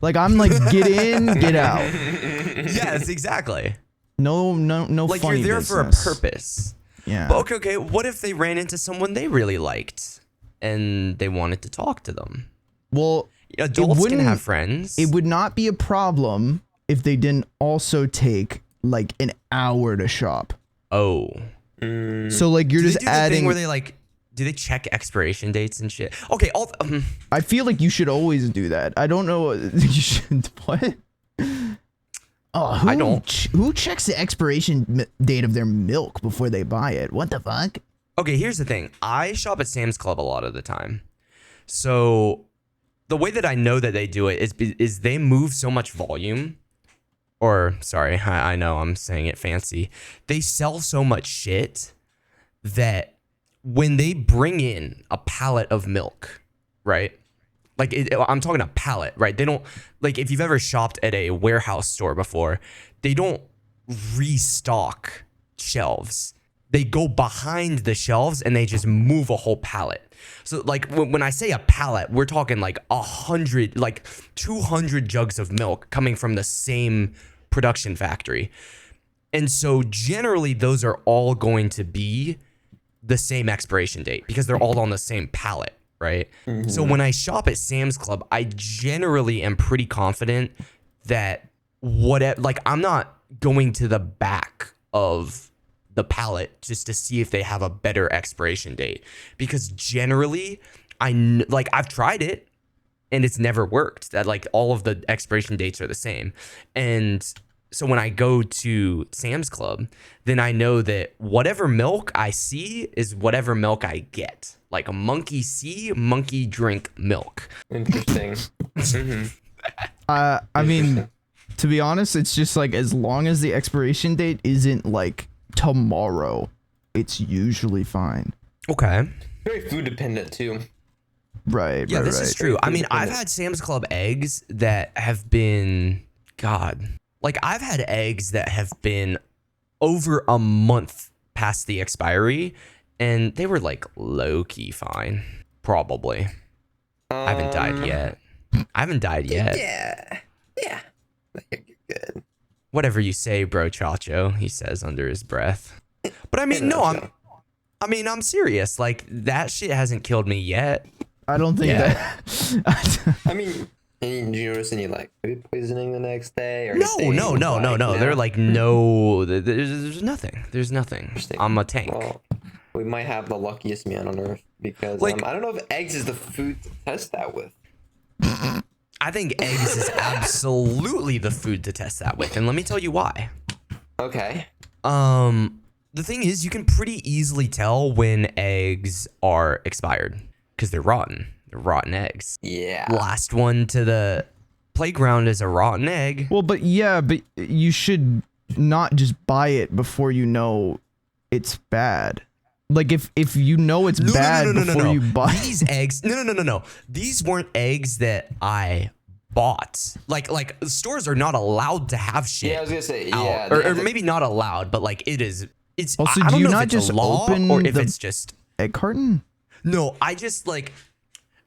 Like I'm like, get in, get out. Yes, exactly. No Like funny you're there business. for a purpose. Yeah. But okay, what if they ran into someone they really liked and they wanted to talk to them? Well, Adults can wouldn't- have friends. it would not be a problem if they didn't also take like an hour to shop. Oh. So like you're Do they just do the thing adding. where they like, do they check expiration dates and shit? Okay, I feel like you should always do that. I don't know. You should what? Oh, who, I don't. Who checks the expiration date of their milk before they buy it? What the fuck? Okay, here's the thing. I shop at Sam's Club a lot of the time. So the way that I know that they do it is they move so much volume. Or, sorry, I know I'm saying it fancy. They sell so much shit that when they bring in a pallet of milk, right? Like I'm talking a pallet, right? They don't, like, if you've ever shopped at a warehouse store before, they don't restock shelves. They go behind the shelves and they just move a whole pallet. So like when I say a pallet, we're talking like 100, like 200 jugs of milk coming from the same production factory. And so generally those are all going to be the same expiration date because they're all on the same pallet, right? Mm-hmm. So when I shop at Sam's Club, I generally am pretty confident that like I'm not going to the back of the pallet just to see if they have a better expiration date, because generally I've tried it and it's never worked. That like all of the expiration dates are the same. And so when I go to Sam's Club, then I know that whatever milk I see is whatever milk I get. Like a monkey see, monkey drink milk. Interesting. Mm-hmm. I mean, to be honest, it's just like as long as the expiration date isn't like tomorrow, it's usually fine. Okay. Very food dependent too. Right. Yeah, right, this right. is true. I mean, I've had Sam's Club eggs that have been, like I've had eggs that have been over a month past the expiry, and they were like low-key fine. Probably. I haven't died yet. Yeah. You're good. Whatever you say, bro, Chacho, he says under his breath. But I mean, I'm serious. Like that shit hasn't killed me yet. I don't think that. I mean, did you notice any like food poisoning the next day? Or No. They're like, no, there's nothing. There's nothing. I'm a tank. Well, we might have the luckiest man on earth because like, I don't know if eggs is the food to test that with. I think eggs is absolutely the food to test that with, and let me tell you why. Okay. The thing is, you can pretty easily tell when eggs are expired because they're rotten. They're rotten eggs. Yeah. Last one to the playground is a rotten egg. Well, but you should not just buy it before you know it's bad. Like if you know it's bad before you buy these eggs. No. These weren't eggs that I bought. Like stores are not allowed to have shit. Yeah, I was gonna say out. Or maybe not allowed, but like it is. It's also, I don't do you know not if it's just a law open or if the it's just egg carton? No, I just like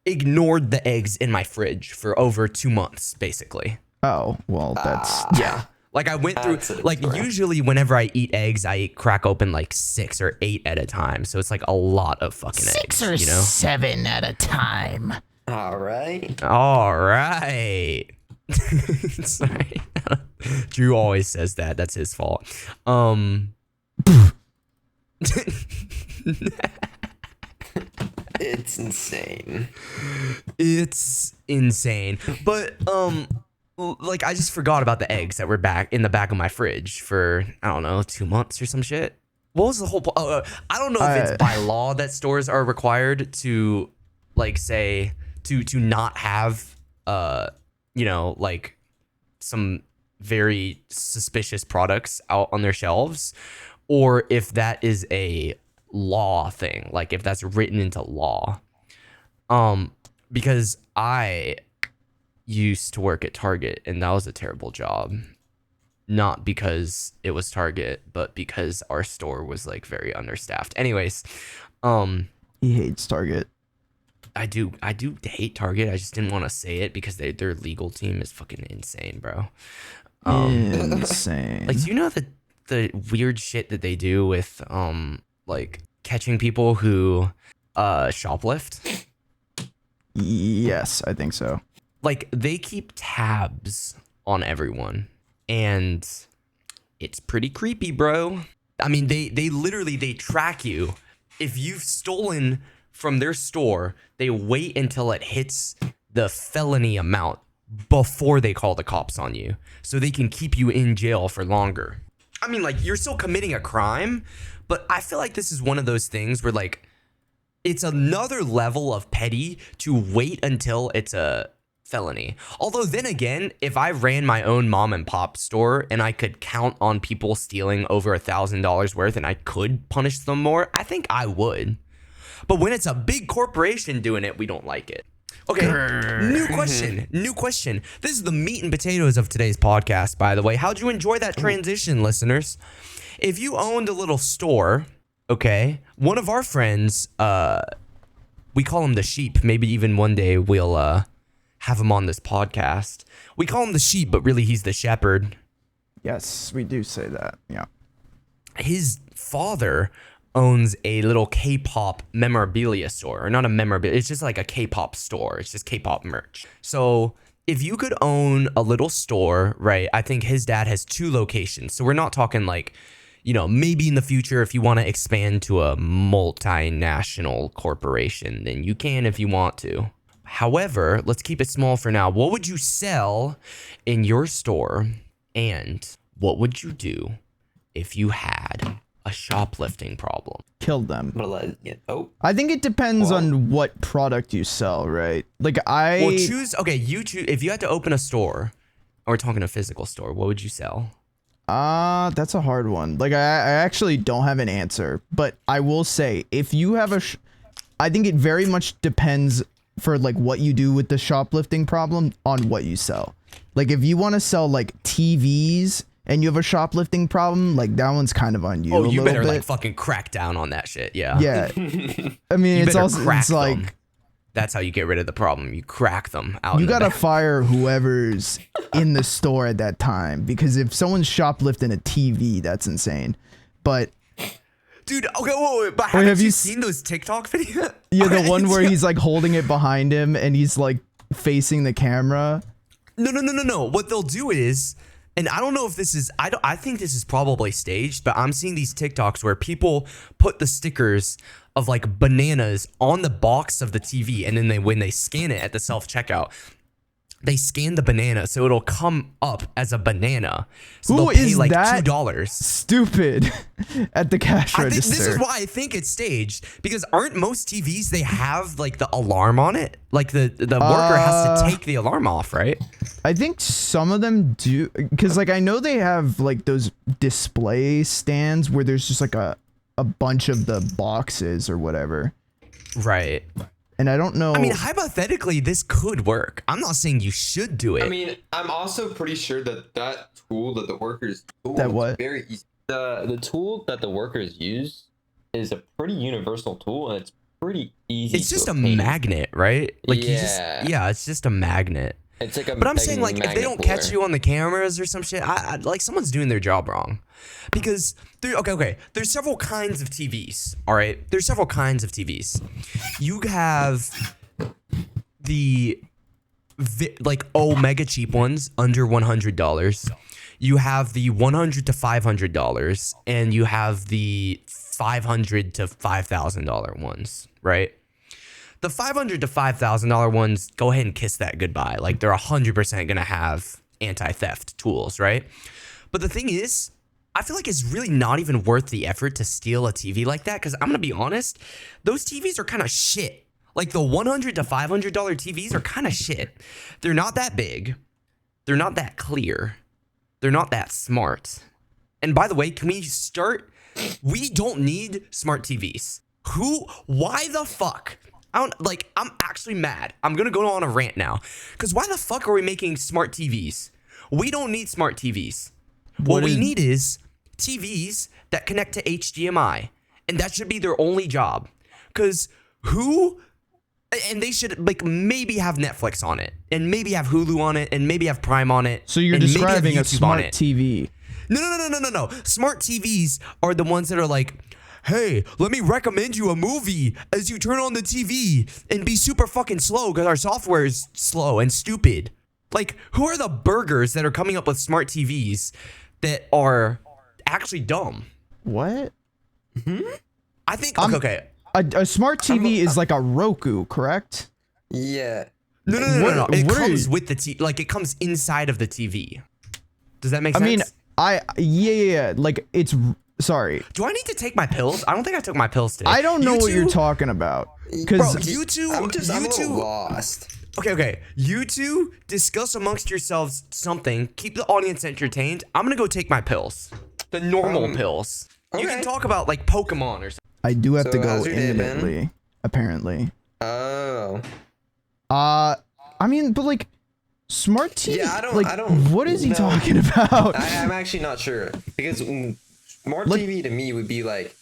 ignored the eggs in my fridge for over 2 months, basically. Oh well, that's yeah. Like I went through, like usually whenever I eat eggs, I crack open like 6 or 8 at a time. So it's like a lot of fucking eggs. 6 or 7 at a time. All right. Sorry. Drew always says that. That's his fault. It's insane. It's insane. But like I just forgot about the eggs that were back in the back of my fridge for I don't know 2 months or some shit. What was the whole? I don't know if it's by law that stores are required to like say to not have like some very suspicious products out on their shelves, or if that is a law thing, like if that's written into law. Because I used to work at Target and that was a terrible job. Not because it was Target, but because our store was like very understaffed. Anyways, he hates Target. I do hate Target. I just didn't want to say it because their legal team is fucking insane, bro. Insane. Like, do you know the weird shit that they do with like catching people who shoplift? Yes, I think so. Like they keep tabs on everyone, and it's pretty creepy, bro. I mean, they literally track you. If you've stolen from their store, they wait until it hits the felony amount before they call the cops on you, so they can keep you in jail for longer. I mean, like, you're still committing a crime, but I feel like this is one of those things where, like, it's another level of petty to wait until it's a felony. Although then again, if I ran my own mom and pop store and I could count on people stealing over $1,000 worth and I could punish them more, I think I would. But when it's a big corporation doing it, we don't like it. Okay, new question. This is the meat and potatoes of today's podcast, by the way. How'd you enjoy that transition, listeners? If you owned a little store, okay, one of our friends, we call him the sheep. Maybe even one day we'll have him on this podcast. We call him the sheep, but really he's the shepherd. Yes, we do say that. Yeah. His father owns a little K-pop memorabilia store, or not a memorabilia, it's just like a K-pop store. It's just K-pop merch. So if you could own a little store, right? I think his dad has 2 locations. So we're not talking like, you know, maybe in the future, if you want to expand to a multinational corporation, then you can if you want to. However, let's keep it small for now. What would you sell in your store? And what would you do if you had a shoplifting problem? Kill them. Oh, I think it depends on what product you sell, right? Like Well, you choose. If you had to open a store, or we're talking a physical store, what would you sell? That's a hard one. Like I actually don't have an answer, but I will say if you have I think it very much depends for like what you do with the shoplifting problem on what you sell. Like if you want to sell like TVs and you have a shoplifting problem, like that one's kind of on you. Oh, you better bit. like fucking crack down on that shit. Yeah. Yeah. I mean, it's also it's like them. That's how you get rid of the problem. You crack them out. You gotta fire whoever's in the store at that time, because if someone's shoplifting a TV, that's insane. But dude, okay, wait, but have you seen those TikTok videos? Yeah, the one where he's like holding it behind him and he's like facing the camera. No. What they'll do is, and I don't know if this is, I think this is probably staged, but I'm seeing these TikToks where people put the stickers of like bananas on the box of the TV, and then when they scan it at the self-checkout, they scan the banana so it'll come up as a banana. So Who they'll pay is like that $2. stupid at the cash register? This is why I think it's staged, because aren't most TVs, they have like the alarm on it? Like the worker has to take the alarm off, right? I think some of them do, because like I know they have like those display stands where there's just like a bunch of the boxes or whatever. Right. And I don't know. I mean, hypothetically, this could work. I'm not saying you should do it. I mean, I'm also pretty sure that tool that the workers very easy. The tool that the workers use is a pretty universal tool, and it's pretty easy. It's just a magnet, right? Like yeah. It's just a magnet. It's like a. But I'm saying, like, if they don't catch you on the cameras or some shit, I like someone's doing their job wrong. Because there's several kinds of TVs. All right, there's several kinds of TVs. You have the mega cheap ones under $100. You have the $100 to $500, and you have the $500 to $5,000 ones, right? The $500 to $5,000 ones, go ahead and kiss that goodbye. Like, they're 100% gonna have anti-theft tools, right? But the thing is, I feel like it's really not even worth the effort to steal a TV like that, because I'm gonna be honest, those TVs are kind of shit. Like the $100 to $500 TVs are kind of shit. They're not that big. They're not that clear. They're not that smart. And by the way, can we start? We don't need smart TVs. Why the fuck? I'm actually mad. I'm gonna go on a rant now. Because why the fuck are we making smart TVs? We don't need smart TVs. What we need is TVs that connect to HDMI. And that should be their only job. Because and they should like maybe have Netflix on it. And maybe have Hulu on it. And maybe have Prime on it. So you're describing a smart TV. No. Smart TVs are the ones that are like, hey, let me recommend you a movie as you turn on the TV and be super fucking slow because our software is slow and stupid. Like, who are the burgers that are coming up with smart TVs that are actually dumb? What? I think, okay. A smart TV is like a Roku, correct? Yeah. No. It comes with the TV. Like, it comes inside of the TV. Does that make sense? I mean, yeah. Like, it's... Sorry. Do I need to take my pills? I don't think I took my pills today. I don't know what you're talking about. Bro, you two... I'm a little lost. Okay. You two discuss amongst yourselves something. Keep the audience entertained. I'm gonna go take my pills. The normal pills. Okay. You can talk about, like, Pokemon or something. I do have to go how's your day been? intimately. apparently. Oh. I mean, but like smart TV. Yeah, I don't. Like, I don't. what is he no. talking about? I'm actually not sure because smart Like- TV to me would be like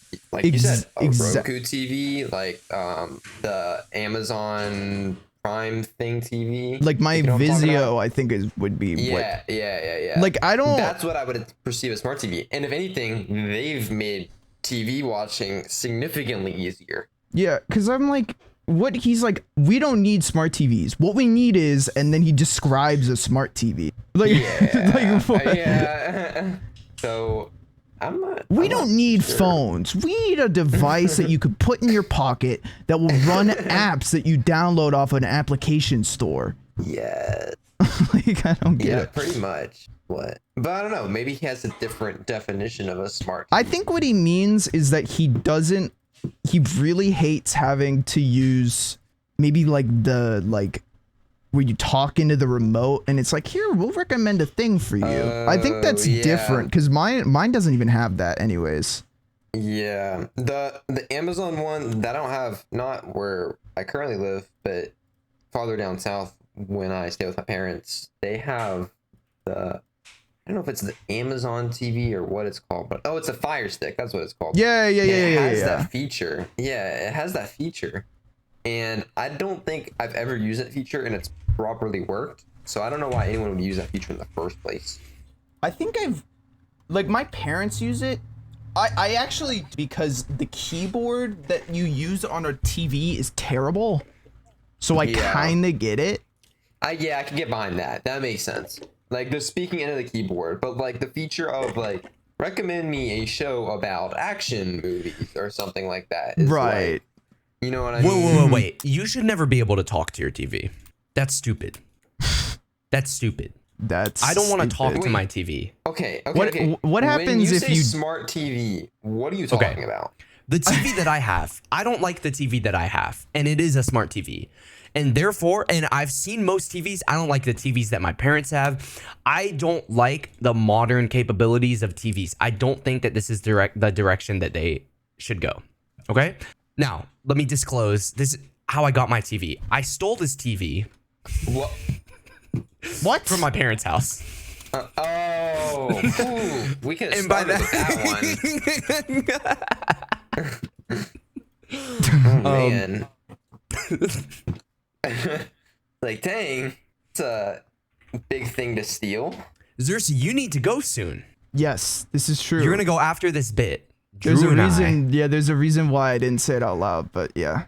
you said, a exa- Roku TV, like the Amazon Prime thing TV. Like my You know what I'm talking about? Vizio, I think would be what. Yeah. Like I don't. That's what I would perceive as smart TV. And if anything, they've made TV watching significantly easier. Yeah, because I'm like, what he's like, we don't need smart TVs. What we need is, and then he describes a smart TV. Like, Yeah. like what? Yeah. So I'm not. We I'm don't not need sure. phones. We need a device that you could put in your pocket that will run apps that you download off an application store. Yeah. Like, I don't get Yeah, it. pretty much. What? But I don't know. Maybe he has a different definition of a smart. I think what he means is that he really hates having to use maybe like where you talk into the remote and it's like, here, we'll recommend a thing for you. I think that's yeah. different because mine doesn't even have that anyways. Yeah, the Amazon one that I don't have, not where I currently live, but farther down south when I stay with my parents, they have I don't know if it's the Amazon TV or what it's called, but it's a Fire Stick. That's what it's called. Yeah. It has that feature. Yeah, it has that feature. And I don't think I've ever used that feature and it's properly worked. So I don't know why anyone would use that feature in the first place. I think my parents use it. I actually, because the keyboard that you use on a TV is terrible. So I Yeah. kind of get it. I can get behind that. That makes sense. Like the speaking into the keyboard, but like the feature of like recommend me a show about action movies or something like that. Is Right. Like, you know what I mean? Wait. You should never be able to talk to your TV. That's stupid. That's stupid. I don't want to talk to my TV. Okay. What happens when you if say you- smart TV? What are you talking about? The TV that I have, I don't like the TV that I have, and it is a smart TV. And therefore, and I've seen most TVs, I don't like the TVs that my parents have. I don't like the modern capabilities of TVs. I don't think that this is the direction that they should go. Okay? Now, let me disclose this is how I got my TV. I stole this TV What? from my parents' house. We can And start by with that one. Oh man. Like, dang, it's a big thing to steal. Zercy, you need to go soon. Yes, this is true. You're going to go after this bit. There's Drew a and I- reason. Yeah, there's a reason why I didn't say it out loud, but yeah.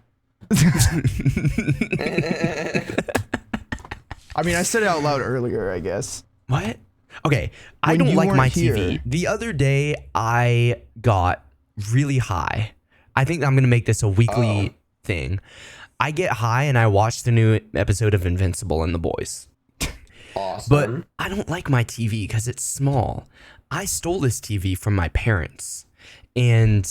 I mean, I said it out loud earlier, I guess. What? Okay, I When don't you like my weren't TV. here. The other day, I got really high. I think I'm going to make this a weekly thing. I get high and I watch the new episode of Invincible and the Boys. Awesome. But I don't like my TV because it's small. I stole this TV from my parents. And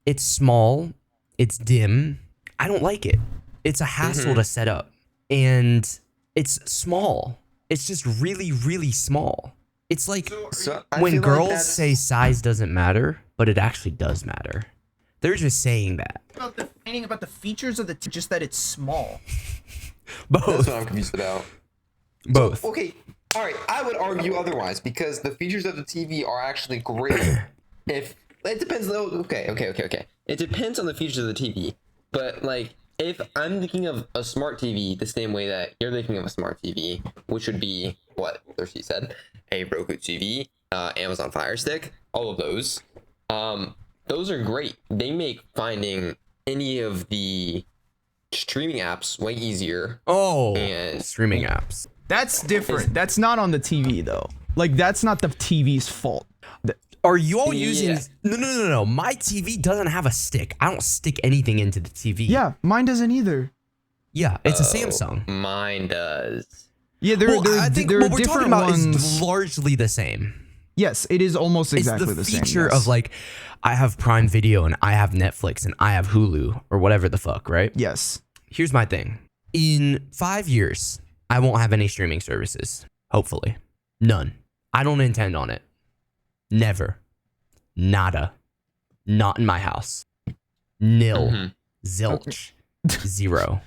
it's small. It's dim. I don't like it. It's a hassle to set up. And it's small. It's just really, really small. It's like So, I when feel like girls that's- say size doesn't matter, but it actually does matter. They're just saying that. About the finding about the features of just that it's small. that's Both. what I'm confused about. Both. Okay, all right. I would argue otherwise because the features of the TV are actually great. If it depends, though. Okay. It depends on the features of the TV. But like, if I'm thinking of a smart TV the same way that you're thinking of a smart TV, which would be what Thirsty said, a Roku TV, Amazon Fire Stick, all of those. Those are great. They make finding any of the streaming apps way easier. Oh, And- streaming apps. That's different. That's not on the TV though. Like that's not the TV's fault. Are you all using? Yeah. No. My TV doesn't have a stick. I don't stick anything into the TV. Yeah, mine doesn't either. Yeah, it's a Samsung. Mine does. Yeah, there I think are what we're talking different about ones. is largely the same. Yes, it is almost exactly It's the same. feature yes. of like, I have Prime Video and I have Netflix and I have Hulu or whatever the fuck, right? Yes. Here's my thing. In 5 years, I won't have any streaming services. Hopefully. None. I don't intend on it. Never. Nada. Not in my house. Nil. Zilch. 0.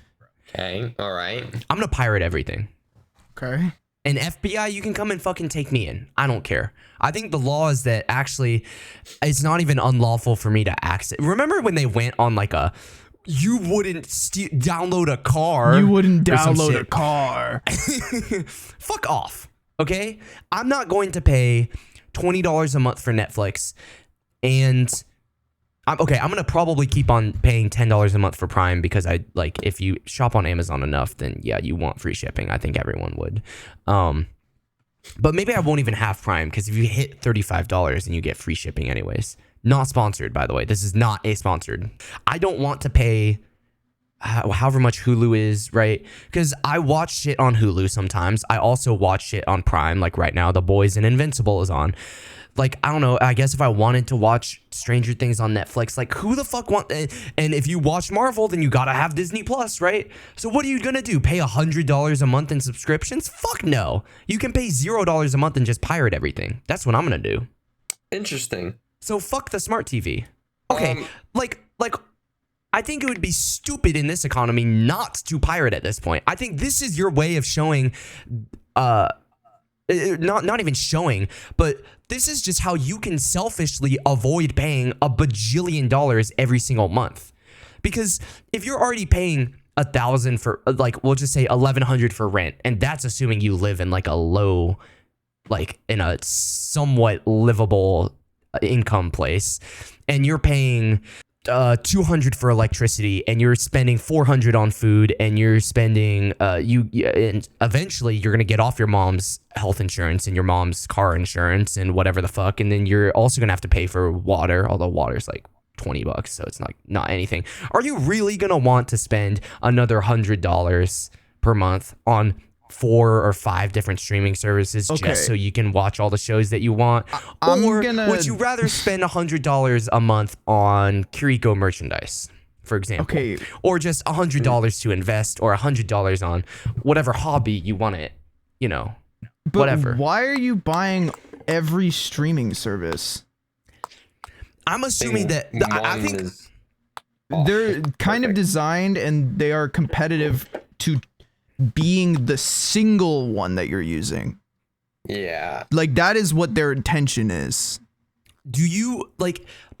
Okay, all right. I'm gonna pirate everything. Okay. And FBI, you can come and fucking take me in. I don't care. I think the law is that actually it's not even unlawful for me to access. Remember when they went on like you wouldn't download a car. You wouldn't or some download a shit. car. Fuck off. Okay? I'm not going to pay $20 a month for Netflix. And I'm going to probably keep on paying $10 a month for Prime because if you shop on Amazon enough, then yeah, you want free shipping. I think everyone would. But maybe I won't even have Prime because if you hit $35, then you get free shipping anyways. Not sponsored, by the way. This is not a sponsored. I don't want to pay however much Hulu is, right? Because I watch shit on Hulu sometimes. I also watch shit on Prime. Like right now, The Boys and Invincible is on. Like, I don't know. I guess if I wanted to watch Stranger Things on Netflix, like who the fuck and if you watch Marvel, then you gotta have Disney Plus, right? So what are you gonna do? Pay $100 a month in subscriptions? Fuck no. You can pay $0 a month and just pirate everything. That's what I'm gonna do. Interesting. So fuck the smart TV. Okay, like I think it would be stupid in this economy not to pirate at this point. I think this is your way of showing, not even showing, but this is just how you can selfishly avoid paying a bajillion dollars every single month. Because if you're already paying $1,000 for, like, we'll just say $1,100 for rent, and that's assuming you live in like a low, like in a somewhat livable income place, and you're paying $200 for electricity, and you're spending $400 on food, and you're spending and eventually you're gonna get off your mom's health insurance and your mom's car insurance and whatever the fuck, and then you're also gonna have to pay for water, although water's like $20, so it's not anything. Are you really gonna want to spend another $100 per month on 4 or 5 different streaming services just so you can watch all the shows that you want? Or would you rather spend $100 a month on Kiriko merchandise, for example? Okay. Or just $100 to invest, or $100 on whatever hobby you want it, But whatever. Why are you buying every streaming service? I'm assuming that I think They're kind of designed, and they are competitive to being the single one that you're using. Yeah. Like, that is what their intention is. Do you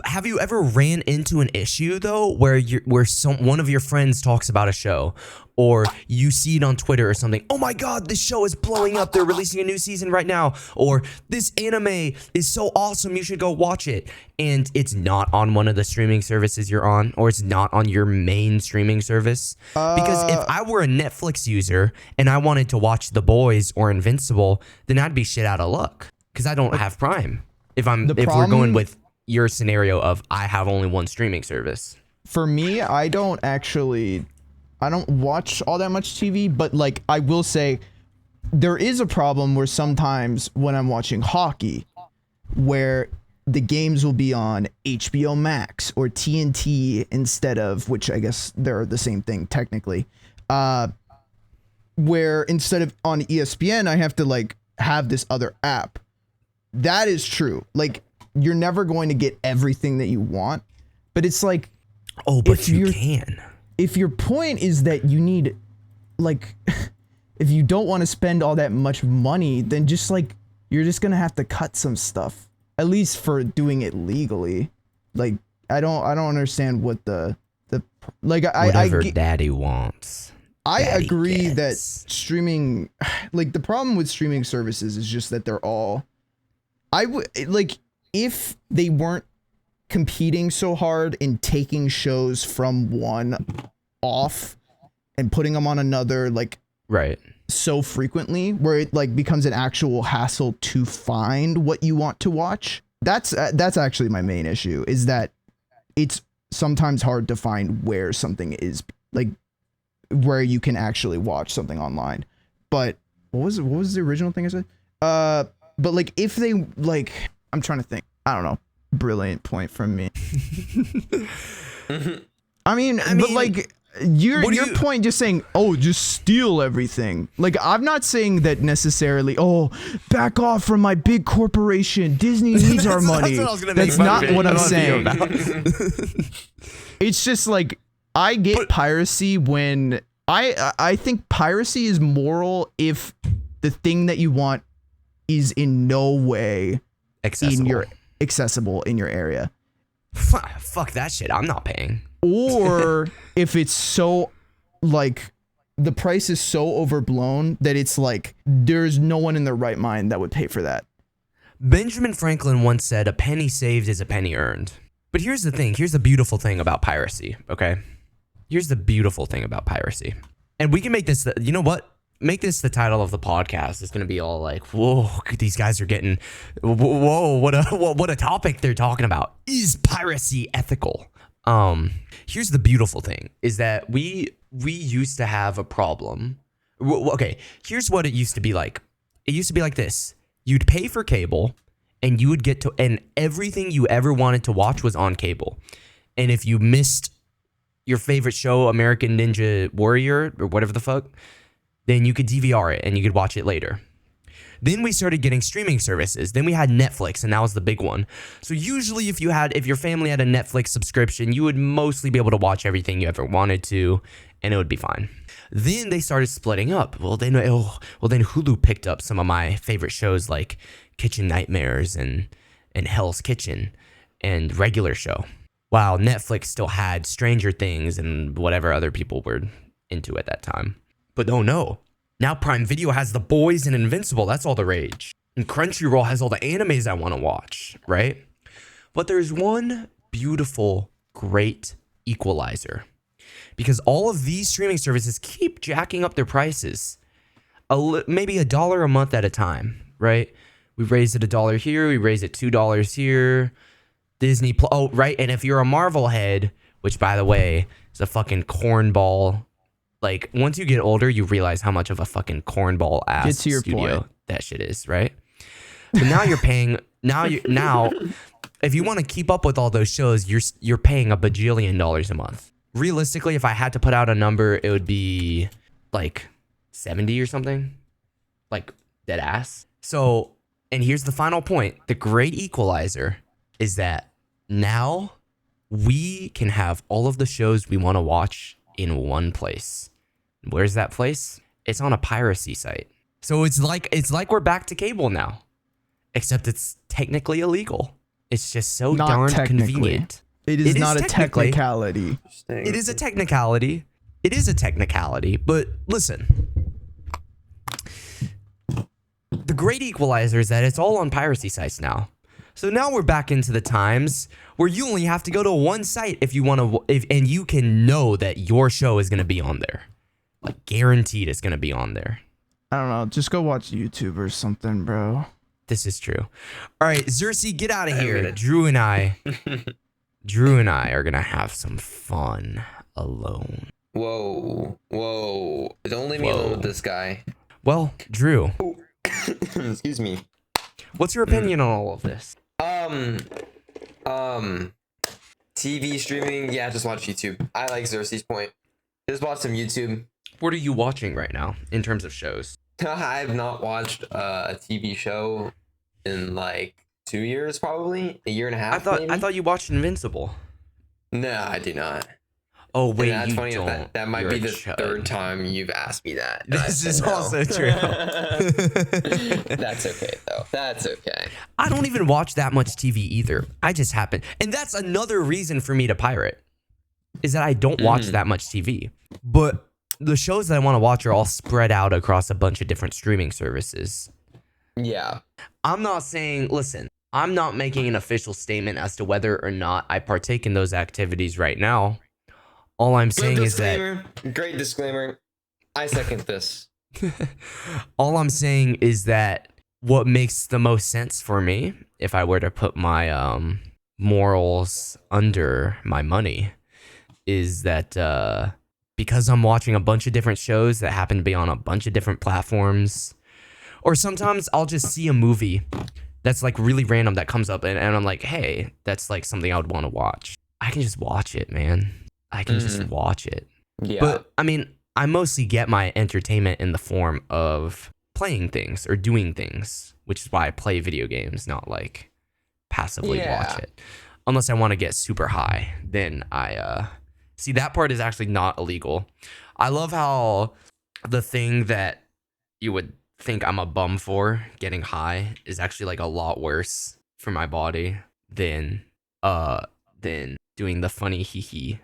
have you ever ran into an issue though where one of your friends talks about a show, or you see it on Twitter or something? Oh my god, this show is blowing up, they're releasing a new season right now, or this anime is so awesome, you should go watch it, and it's not on one of the streaming services you're on, or it's not on your main streaming service? Because if I were a Netflix user and I wanted to watch The Boys or Invincible, then I'd be shit out of luck because I don't have Prime. If we're going with your scenario of I have only one streaming service. For me, I don't watch all that much TV, but like, I will say there is a problem where sometimes when I'm watching hockey, where the games will be on HBO Max or TNT instead of, which I guess they're the same thing technically, where instead of on ESPN, I have to like have this other app. That is true. Like, you're never going to get everything that you want, but it's like, oh, but you can. If your point is that you need, like, if you don't want to spend all that much money, then just like, you're just gonna have to cut some stuff, at least for doing it legally. Like, I don't understand what the like, whatever daddy wants. I daddy agree gets. that streaming, like, the problem with streaming services is just that they're all, like, if they weren't competing so hard in taking shows from one off and putting them on another, like, right, so frequently, where it like becomes an actual hassle to find what you want to watch. That's actually my main issue, is that it's sometimes hard to find where something is, like, where you can actually watch something online. But what was the original thing I said? But like, if they, like, I'm trying to think. I don't know. Brilliant point from me. I mean, but like, your point just saying, oh, just steal everything. Like, I'm not saying that necessarily, oh, back off from my big corporation. Disney needs our money. That's not what I'm saying. It's just like, I get But- piracy when I think piracy is moral if the thing that you want is in no way Accessible. accessible in your area. Fuck that shit. I'm not paying. Or if it's so like the price is so overblown that it's like there's no one in their right mind that would pay for that. Benjamin Franklin once said, "A penny saved is a penny earned." But here's the thing. Here's the beautiful thing about piracy, okay? Here's the beautiful thing about piracy. And we can make this, you know what? Make this the title of the podcast. It's going to be all like, whoa, these guys are getting, whoa, what a topic they're talking about. Is piracy ethical? Here's the beautiful thing is that we used to have a problem. Okay, here's what it used to be like. It used to be like this. You'd pay for cable and you would get to, and everything you ever wanted to watch was on cable. And if you missed your favorite show, American Ninja Warrior or whatever the fuck, then you could DVR it and you could watch it later. Then we started getting streaming services. Then we had Netflix, and that was the big one. So usually if your family had a Netflix subscription, you would mostly be able to watch everything you ever wanted to, and it would be fine. Then they started splitting up. Well, then Hulu picked up some of my favorite shows like Kitchen Nightmares and Hell's Kitchen and Regular Show. While Netflix still had Stranger Things and whatever other people were into at that time. But oh no. Now Prime Video has The Boys and Invincible. That's all the rage. And Crunchyroll has all the animes I want to watch, right? But there's one beautiful, great equalizer. Because all of these streaming services keep jacking up their prices. Maybe $1 a month at a time, right? We raised it $1 here. We raised it $2 here. Disney oh, right. And if you're a Marvel head, which by the way is a fucking cornball. Like, once you get older, you realize how much of a fucking cornball ass Get to your studio point. that shit is, right? But now you're paying. Now, if you want to keep up with all those shows, you're paying $1 bajillion a month. Realistically, if I had to put out a number, it would be like 70 or something, like dead ass. So, and here's the final point: the great equalizer is that now we can have all of the shows we want to watch in one place. Where's that place? It's on a piracy site. So it's like we're back to cable now, except it's technically illegal. It's just so Not darn technically. convenient. It is not a technically- technicality. It is a technicality. It is a technicality, but listen. The great equalizer is that it's all on piracy sites now. So now we're back into the times where you only have to go to one site if you want to, and you can know that your show is going to be on there. Like, guaranteed it's going to be on there. I don't know. Just go watch YouTube or something, bro. This is true. All right, Zercy, get out of here. minute. Drew and I are going to have some fun alone. Whoa. Don't leave me alone with this guy. Well, Drew, Excuse me. what's your opinion on all of this? TV streaming, yeah, just watch YouTube. I like Zercy's point. Just watch some YouTube. What are you watching right now in terms of shows? I've not watched a TV show in like 2 years, probably a year and a half. I thought you watched Invincible. No, I do not. Oh wait, And that's you funny. don't. That might You're be a the chud. third time you've asked me that. This I is said no. also true. That's okay though. That's okay. I don't even watch that much TV either. I just happen, and that's another reason for me to pirate, is that I don't watch that much TV. But the shows that I want to watch are all spread out across a bunch of different streaming services. Yeah. I'm not saying, listen, I'm not making an official statement as to whether or not I partake in those activities right now. All I'm saying is that Great disclaimer. I second this. all I'm saying is that what makes the most sense for me, if I were to put my morals under my money, is that because I'm watching a bunch of different shows that happen to be on a bunch of different platforms, or sometimes I'll just see a movie that's like really random that comes up and I'm like, hey, that's like something I would want to watch. I can just watch it, man. I can just watch it. Yeah. But I mean, I mostly get my entertainment in the form of playing things or doing things, which is why I play video games, not like passively watch it. Unless I want to get super high, then I See, that part is actually not illegal. I love how the thing that you would think I'm a bum for, getting high, is actually like a lot worse for my body than doing the funny hee hee,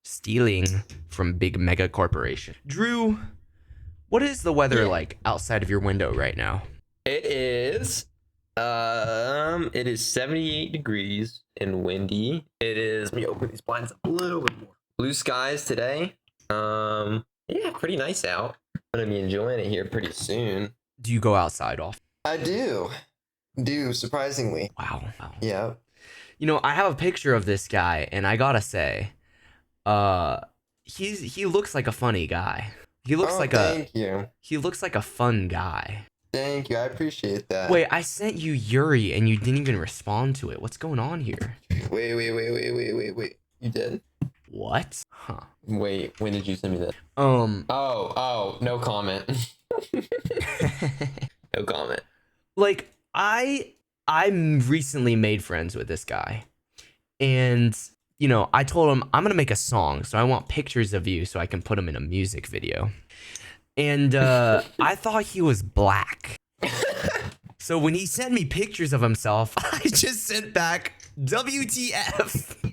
stealing from big mega corporation. Drew, what is the weather like outside of your window right now? It is 78 degrees and windy. It is, let me open these blinds up a little bit more. Blue skies today. Yeah, pretty nice out. Gonna be enjoying it here pretty soon. Do you go outside often? I do, surprisingly. Wow. Yeah. You know, I have a picture of this guy, and I gotta say, he looks like a funny guy. He looks thank you. He looks like a fun guy. Thank you. I appreciate that. Wait, I sent you Yuri, and you didn't even respond to it. What's going on here? Wait. You did? What? Huh. Wait, when did you send me that? Oh, no comment. No comment. like I recently made friends with this guy, and you know, I told him I'm gonna make a song, so I want pictures of you so I can put them in a music video. And I thought he was black. So when he sent me pictures of himself, I just sent back WTF.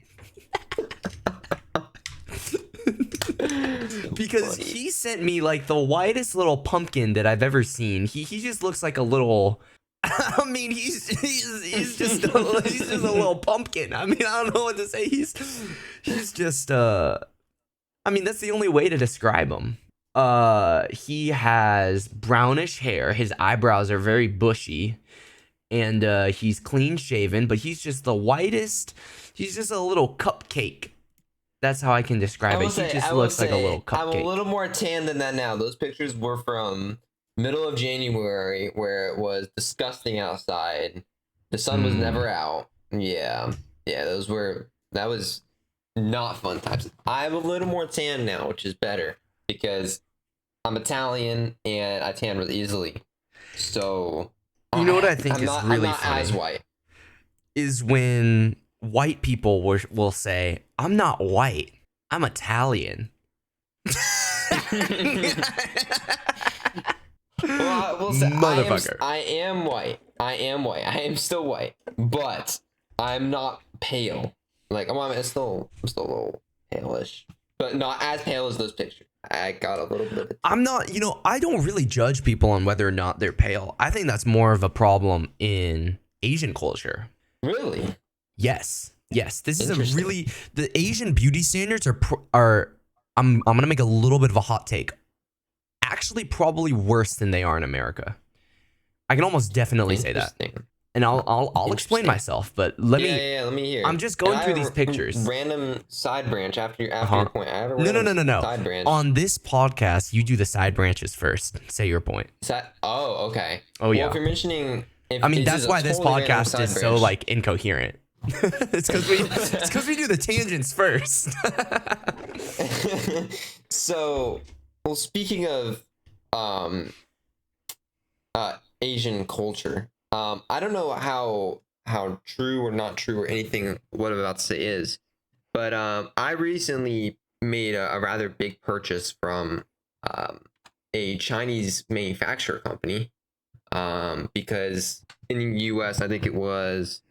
Because he sent me like the whitest little pumpkin that I've ever seen. He just looks like a little. I mean, he's just a little pumpkin. I mean, I don't know what to say. He's just I mean, that's the only way to describe him. He has brownish hair. His eyebrows are very bushy, and he's clean shaven. But he's just the whitest. He's just a little cupcake. That's how I can describe it. He just looks like a little cupcake. I'm a little more tan than that now. Those pictures were from middle of January, where it was disgusting outside. The sun was never out. Yeah, that was not fun times. I'm a little more tan now, which is better because I'm Italian and I tan really easily. So you know what I think is really I'm not funny as white is when white people will say, "I'm not white. I'm Italian." Well, I will say, Motherfucker. I am white. I am still white, but I'm not pale. Like I'm still a little palish, but not as pale as those pictures. I got a little bit of it. I'm not, you know, I don't really judge people on whether or not they're pale. I think that's more of a problem in Asian culture. Really? Yes. This is a Interesting. really, the Asian beauty standards are I'm going to make a little bit of a hot take. Actually probably worse than they are in America. I can almost definitely say that. Interesting. And I'll explain myself, but let me hear. I'm just going And I through have these a pictures. Random side branch after your point. I have a random No. side branch. On this podcast, you do the side branches first. Say your point. Oh, okay. Oh, yeah. Well, if you're mentioning, I mean, that's why this podcast is so like incoherent. It's because we do the tangents first. So, well, speaking of Asian culture, I don't know how true or not true or anything what I'm about to say is, but I recently made a rather big purchase from a Chinese manufacturer company, because in the US I think it was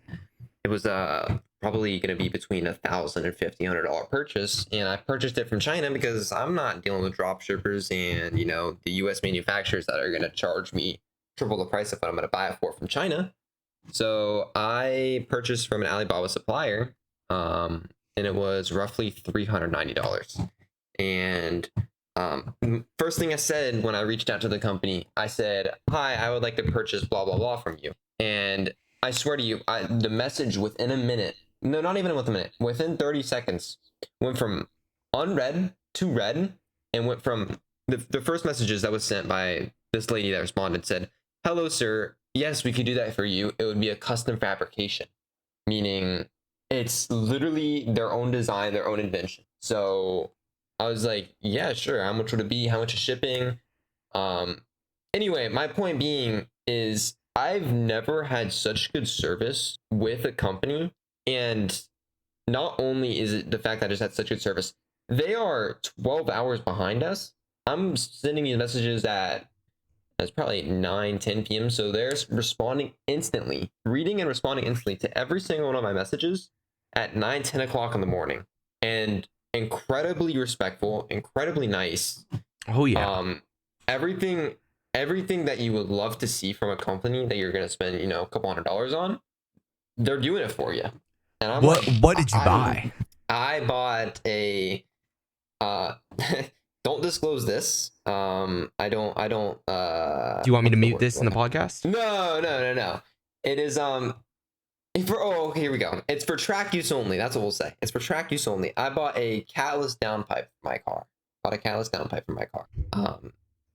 probably going to be between $1,000 and $1,500 purchase, and I purchased it from China because I'm not dealing with drop shippers and the US manufacturers that are going to charge me triple the price of what I'm going to buy it for from China. So I purchased from an Alibaba supplier, and it was roughly $390. And first thing I said when I reached out to the company, I said, "Hi, I would like to purchase blah blah blah from you." And I swear to you, the message within a minute, no, not even within a minute, within 30 seconds, went from unread to read, and went from the first messages that was sent by this lady that responded said, "Hello, sir. Yes, we could do that for you. It would be a custom fabrication," meaning it's literally their own design, their own invention. So I was like, "Yeah, sure. How much would it be? How much is shipping?" Anyway, my point being is I've never had such good service with a company, and not only is it the fact that I just had such good service, they are 12 hours behind us. I'm sending these messages at it's probably 9-10 p.m. So they're responding instantly, reading and responding instantly to every single one of my messages at 9-10 o'clock in the morning, and incredibly respectful, incredibly nice. Oh yeah. Everything that you would love to see from a company that you're gonna spend, a couple $100s on, they're doing it for you. And I'm What did you buy? I bought a don't disclose this. I don't Do you want me to mute this in the podcast? No. It is okay, here we go. It's for track use only. That's what we'll say. It's for track use only. I bought a catless downpipe for my car.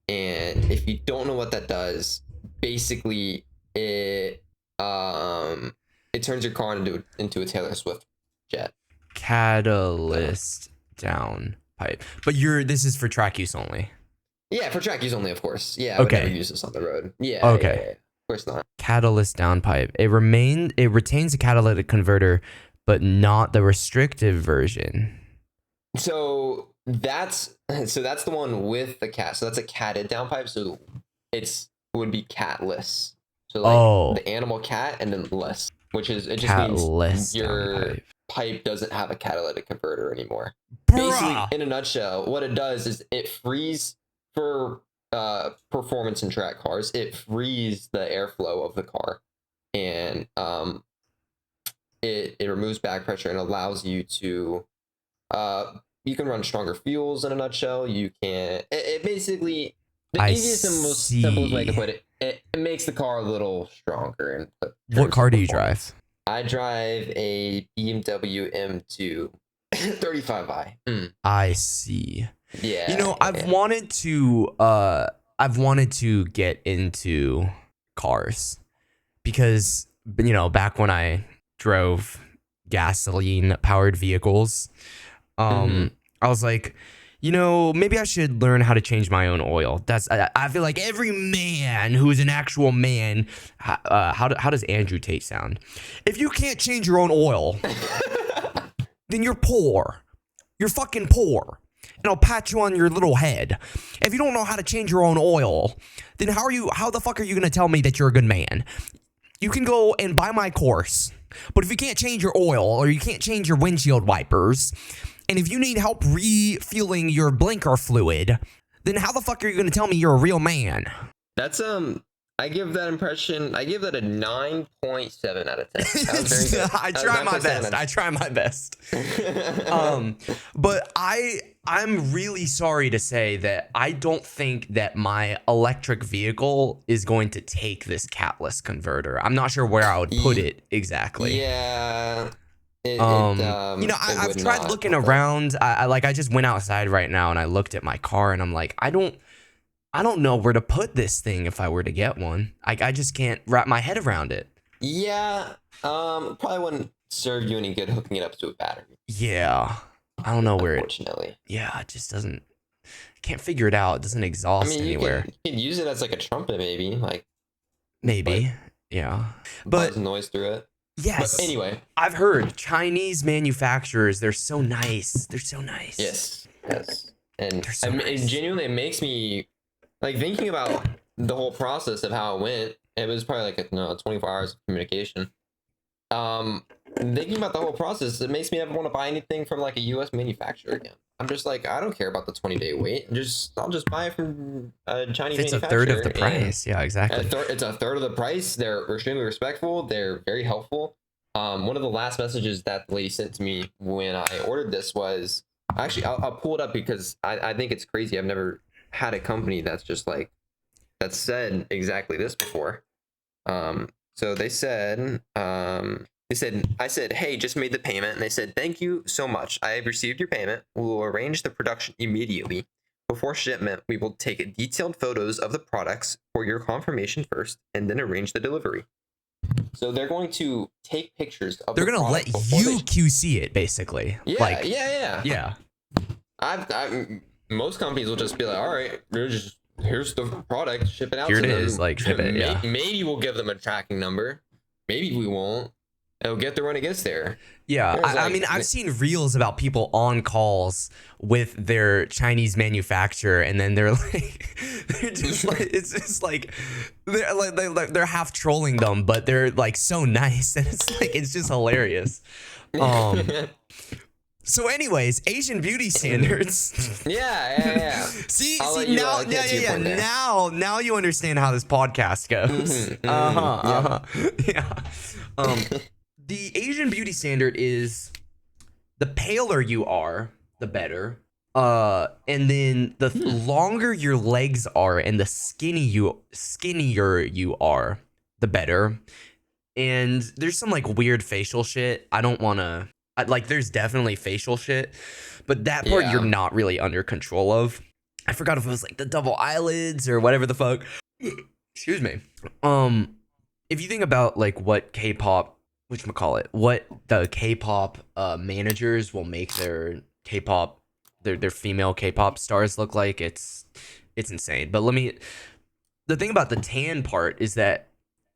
And if you don't know what that does, basically it turns your car into a Taylor Swift jet. Catalyst down pipe. But this is for track use only. Yeah, for track use only, of course. Yeah, I would never use this on the road. Yeah. Okay. Yeah. Of course not. Catalyst downpipe. It retains a catalytic converter, but not the restrictive version. So that's the one with the cat. So that's a catted downpipe. So would be catless. So like the animal cat and then less, which is it just catless means your downpipe. Pipe doesn't have a catalytic converter anymore. Bruh. Basically, in a nutshell, what it does is it frees for performance in track cars. It frees the airflow of the car, and it removes back pressure and allows you to you can run stronger fuels. In a nutshell, you can. It basically the easiest and most simplest way to put it. It makes the car a little stronger. And what car do you drive? I drive a BMW M2 35i. I see. Yeah. I've wanted to get into cars because back when I drove gasoline powered vehicles, I was like, maybe I should learn how to change my own oil. I feel like every man who's an actual man, how does Andrew Tate sound? If you can't change your own oil, then you're poor. You're fucking poor. And I'll pat you on your little head. If you don't know how to change your own oil, then how the fuck are you going to tell me that you're a good man? You can go and buy my course. But if you can't change your oil or you can't change your windshield wipers, and if you need help refueling your blinker fluid, then how the fuck are you going to tell me you're a real man? That's I give that impression. I give that a 9.7 out of 10. That was very good. I try my best. But I'm really sorry to say that I don't think that my electric vehicle is going to take this catless converter. I'm not sure where I would put it exactly. Yeah. I've tried looking around. I just went outside right now and I looked at my car and I'm like, I don't know where to put this thing if I were to get one. I just can't wrap my head around it. Yeah. Probably wouldn't serve you any good hooking it up to a battery. Yeah. I don't know where Unfortunately. it just doesn't. Can't figure it out. It doesn't exhaust anywhere. You can use it as like a trumpet, maybe. Maybe. Yeah. But noise through it. Yes. But anyway, I've heard Chinese manufacturers, they're so nice. Yes. And so nice. Genuinely, it makes me like thinking about the whole process of how it went. It was probably like 24 hours of communication. Thinking about the whole process, it makes me never want to buy anything from like a U.S. manufacturer again. I'm just like, I don't care about the 20-day wait. I'll just buy it from a Chinese manufacturer. It's a third of the price. Yeah, exactly. It's a third of the price. They're extremely respectful. They're very helpful. One of the last messages that the lady sent to me when I ordered this was actually I'll pull it up because I think it's crazy. I've never had a company that's just like that said exactly this before. So they said, I said, hey, just made the payment. And they said, thank you so much. I have received your payment. We will arrange the production immediately. Before shipment, we will take detailed photos of the products for your confirmation first and then arrange the delivery. So they're going to take pictures of They're going to let you QC it, basically. Yeah, yeah. Yeah. Most companies will just be like, all right, here's the product, ship it out. Here it is, like ship it. Yeah. Maybe we'll give them a tracking number. Maybe we won't. it'll get there when it gets there. Yeah, There's I mean, I've seen reels about people on calls with their Chinese manufacturer, and then they're like, they're just like, it's just like they're half trolling them, but they're like so nice, and it's just hilarious. So, anyways, Asian beauty standards. Yeah. See, I'll let you, now, get to your point there. now you understand how this podcast goes. Yeah. The Asian beauty standard is the paler you are, the better. And then the longer your legs are and the skinnier you are, the better. And there's some like weird facial shit. I don't want to like. There's definitely facial shit, but that part you're not really under control of. I forgot if it was like the double eyelids or whatever the fuck. Excuse me. If you think about like what K-pop, what the K-pop managers will make their K-pop, their female K-pop stars look like, it's insane. But the thing about the tan part is that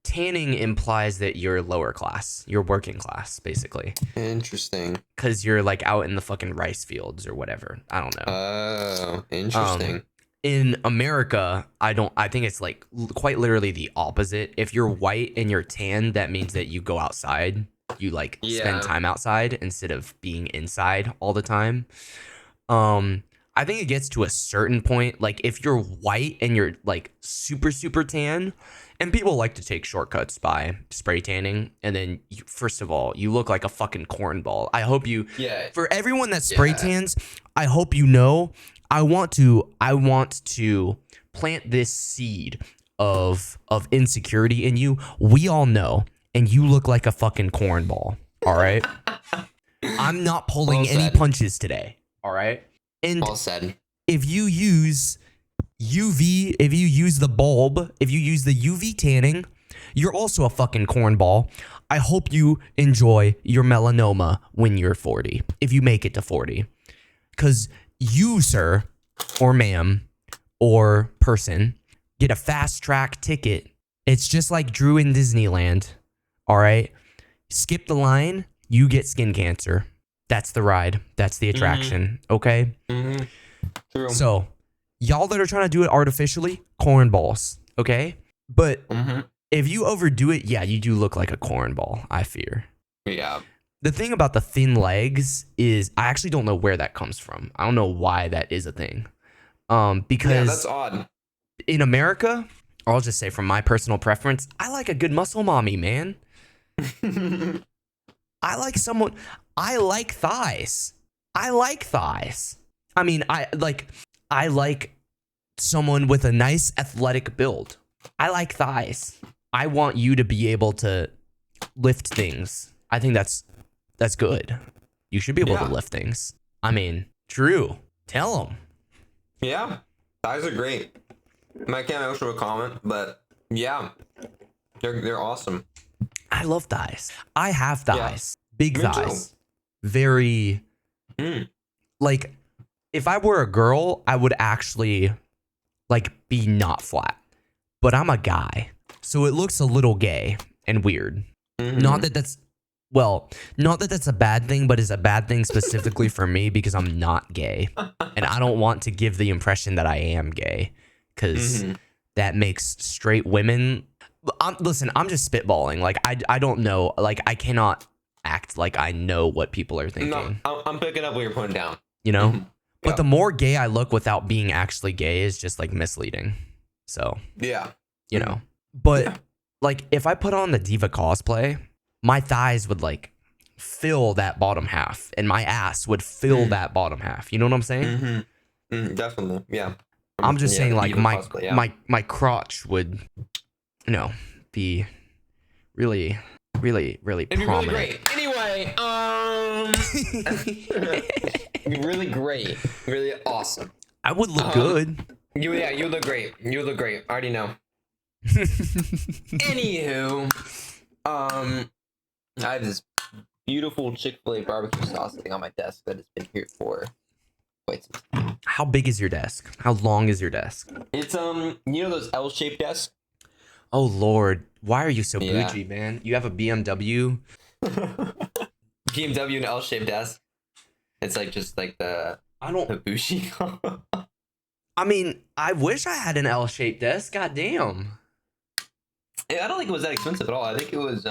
tanning implies that you're lower class, you're working class, basically. Interesting. Because you're like out in the fucking rice fields or whatever. I don't know. Oh, interesting. In America, I think it's like quite literally the opposite. If you're white and you're tan, that means that you go outside. You like spend time outside instead of being inside all the time. I think it gets to a certain point. Like if you're white and you're like super, super tan, and people like to take shortcuts by spray tanning, and then first of all, you look like a fucking cornball. I hope you, for everyone that spray tans, I hope you know, I want to plant this seed of insecurity in you. We all know, and you look like a fucking cornball. All right. I'm not pulling any punches today. All right. And All said. If you use UV, if you use the bulb, if you use the UV tanning, you're also a fucking cornball. I hope you enjoy your melanoma when you're 40, if you make it to 40. Because you, sir, or ma'am, or person, get a fast track ticket. It's just like Drew in Disneyland. All right? Skip the line, you get skin cancer. That's the ride. That's the attraction. Okay? True. So, y'all that are trying to do it artificially, cornballs. Okay? But if you overdo it, yeah, you do look like a cornball, I fear. Yeah. The thing about the thin legs is I actually don't know where that comes from. I don't know why that is a thing. Because that's odd. In America, or I'll just say from my personal preference, I like a good muscle mommy, man. I like thighs. I like thighs. I mean, I like someone with a nice athletic build. I like thighs. I want you to be able to lift things. I think that's good. You should be able to lift things. I mean, Drew, tell them. Yeah, thighs are great. I can't actually comment, but yeah, they're awesome. I love thighs. I have thighs. Big Me thighs. too. Very, like, if I were a girl, I would actually, like, be not flat. But I'm a guy, so it looks a little gay and weird. Not that that's a bad thing, but it's a bad thing specifically for me because I'm not gay. And I don't want to give the impression that I am gay because that makes straight women... Listen, I'm just spitballing. Like, I don't know. Like, I cannot act like I know what people are thinking. No, I'm picking up what you're putting down. You know? But the more gay I look without being actually gay is just, like, misleading. So, you know. But, like, if I put on the Diva cosplay, my thighs would, like, fill that bottom half. And my ass would fill that bottom half. You know what I'm saying? Definitely, yeah. I'm just saying, like, Diva cosplay, my crotch would... you know, be really, really, really It'd prominent. be really great. Anyway, it'd be really great, really awesome. I would look good. You look great. You look great. I already know. Anywho, I have this beautiful Chick-fil-A barbecue sauce thing on my desk that has been here for quite some time. How big is your desk? How long is your desk? It's you know those L-shaped desks? Oh Lord, why are you so bougie, man? You have a BMW. BMW and L-shaped desk. It's like just like the I don't. Bushi. I mean, I wish I had an L-shaped desk. God damn. Yeah, I don't think it was that expensive at all. I think it was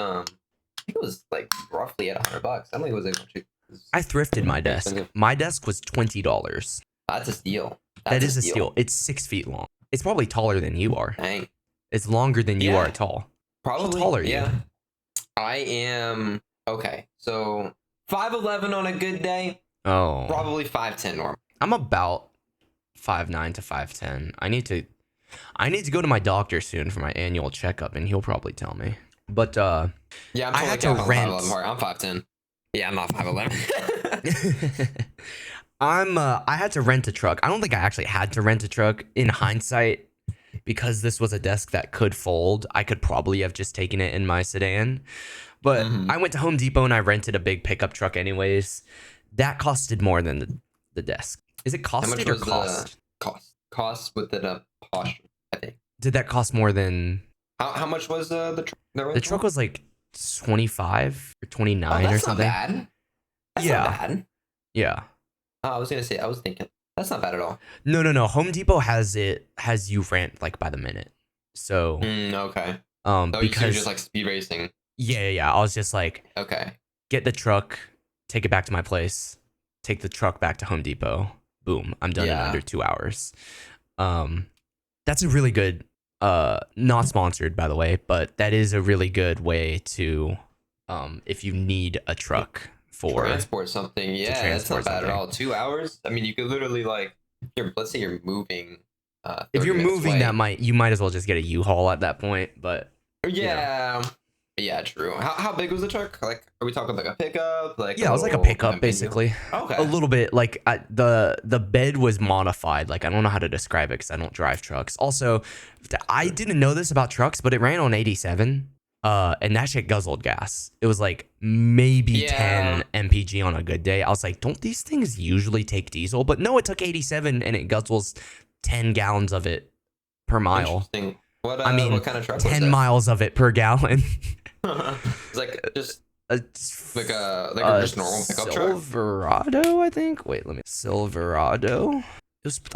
like roughly at $100. I don't think it was like much. I thrifted my desk. Expensive. My desk was $20. That's a steal. That is a steal. It's 6 feet long. It's probably taller than you are. Dang. It's longer than you Yeah. are tall. Probably. How tall are you? Yeah. I am okay. So 5'11" on a good day. Oh. Probably 5'10" normal. I'm about 5'9" to 5'10". I need to go to my doctor soon for my annual checkup, and he'll probably tell me. But Yeah, I'm I had to rent. I'm 5'10". Yeah, I'm not 5'11". I had to rent a truck. I don't think I actually had to rent a truck in hindsight, because this was a desk that could fold. I could probably have just taken it in my sedan. But I went to Home Depot and I rented a big pickup truck anyways. That costed more than the desk. Is it How much costed or was cost? the cost with the posture? I think. Did that cost more than How much was the truck? the truck was like 25 or 29 Oh, or that's something? not bad. That's Yeah. not bad. Yeah. Oh, I was thinking that's not bad at all. No. Home Depot has you rent like by the minute. So Okay. because you're just like speed racing. yeah. I was just like, Okay. get the truck, take it back to my place, take the truck back to Home Depot. Boom, I'm done in Yeah. under 2 hours. That's a really good, not sponsored by the way, but that is a really good way to, if you need a truck for Transport something. Yeah, that's not transport bad at something. all. 2 hours. I mean, you could literally like, let's say you're moving. If 30 you're minutes moving, away. you might as well just get a U-Haul at that point. But Yeah. Yeah, true. How big was the truck? Like, are we talking like a pickup? Like yeah, it was like a little pickup mini? basically. Okay. A little bit like the bed was modified. Like I don't know how to describe it because I don't drive trucks. Also, I didn't know this about trucks, but it ran on 87. And that shit guzzled gas. It was like maybe 10 mpg on a good day. I was like, don't these things usually take diesel? But no, it took 87 and it guzzles 10 gallons of it per mile. Interesting. What what kind of truck 10 was it? miles of it per gallon. It's like just like a just normal pickup truck. Silverado, I think. Wait, Silverado.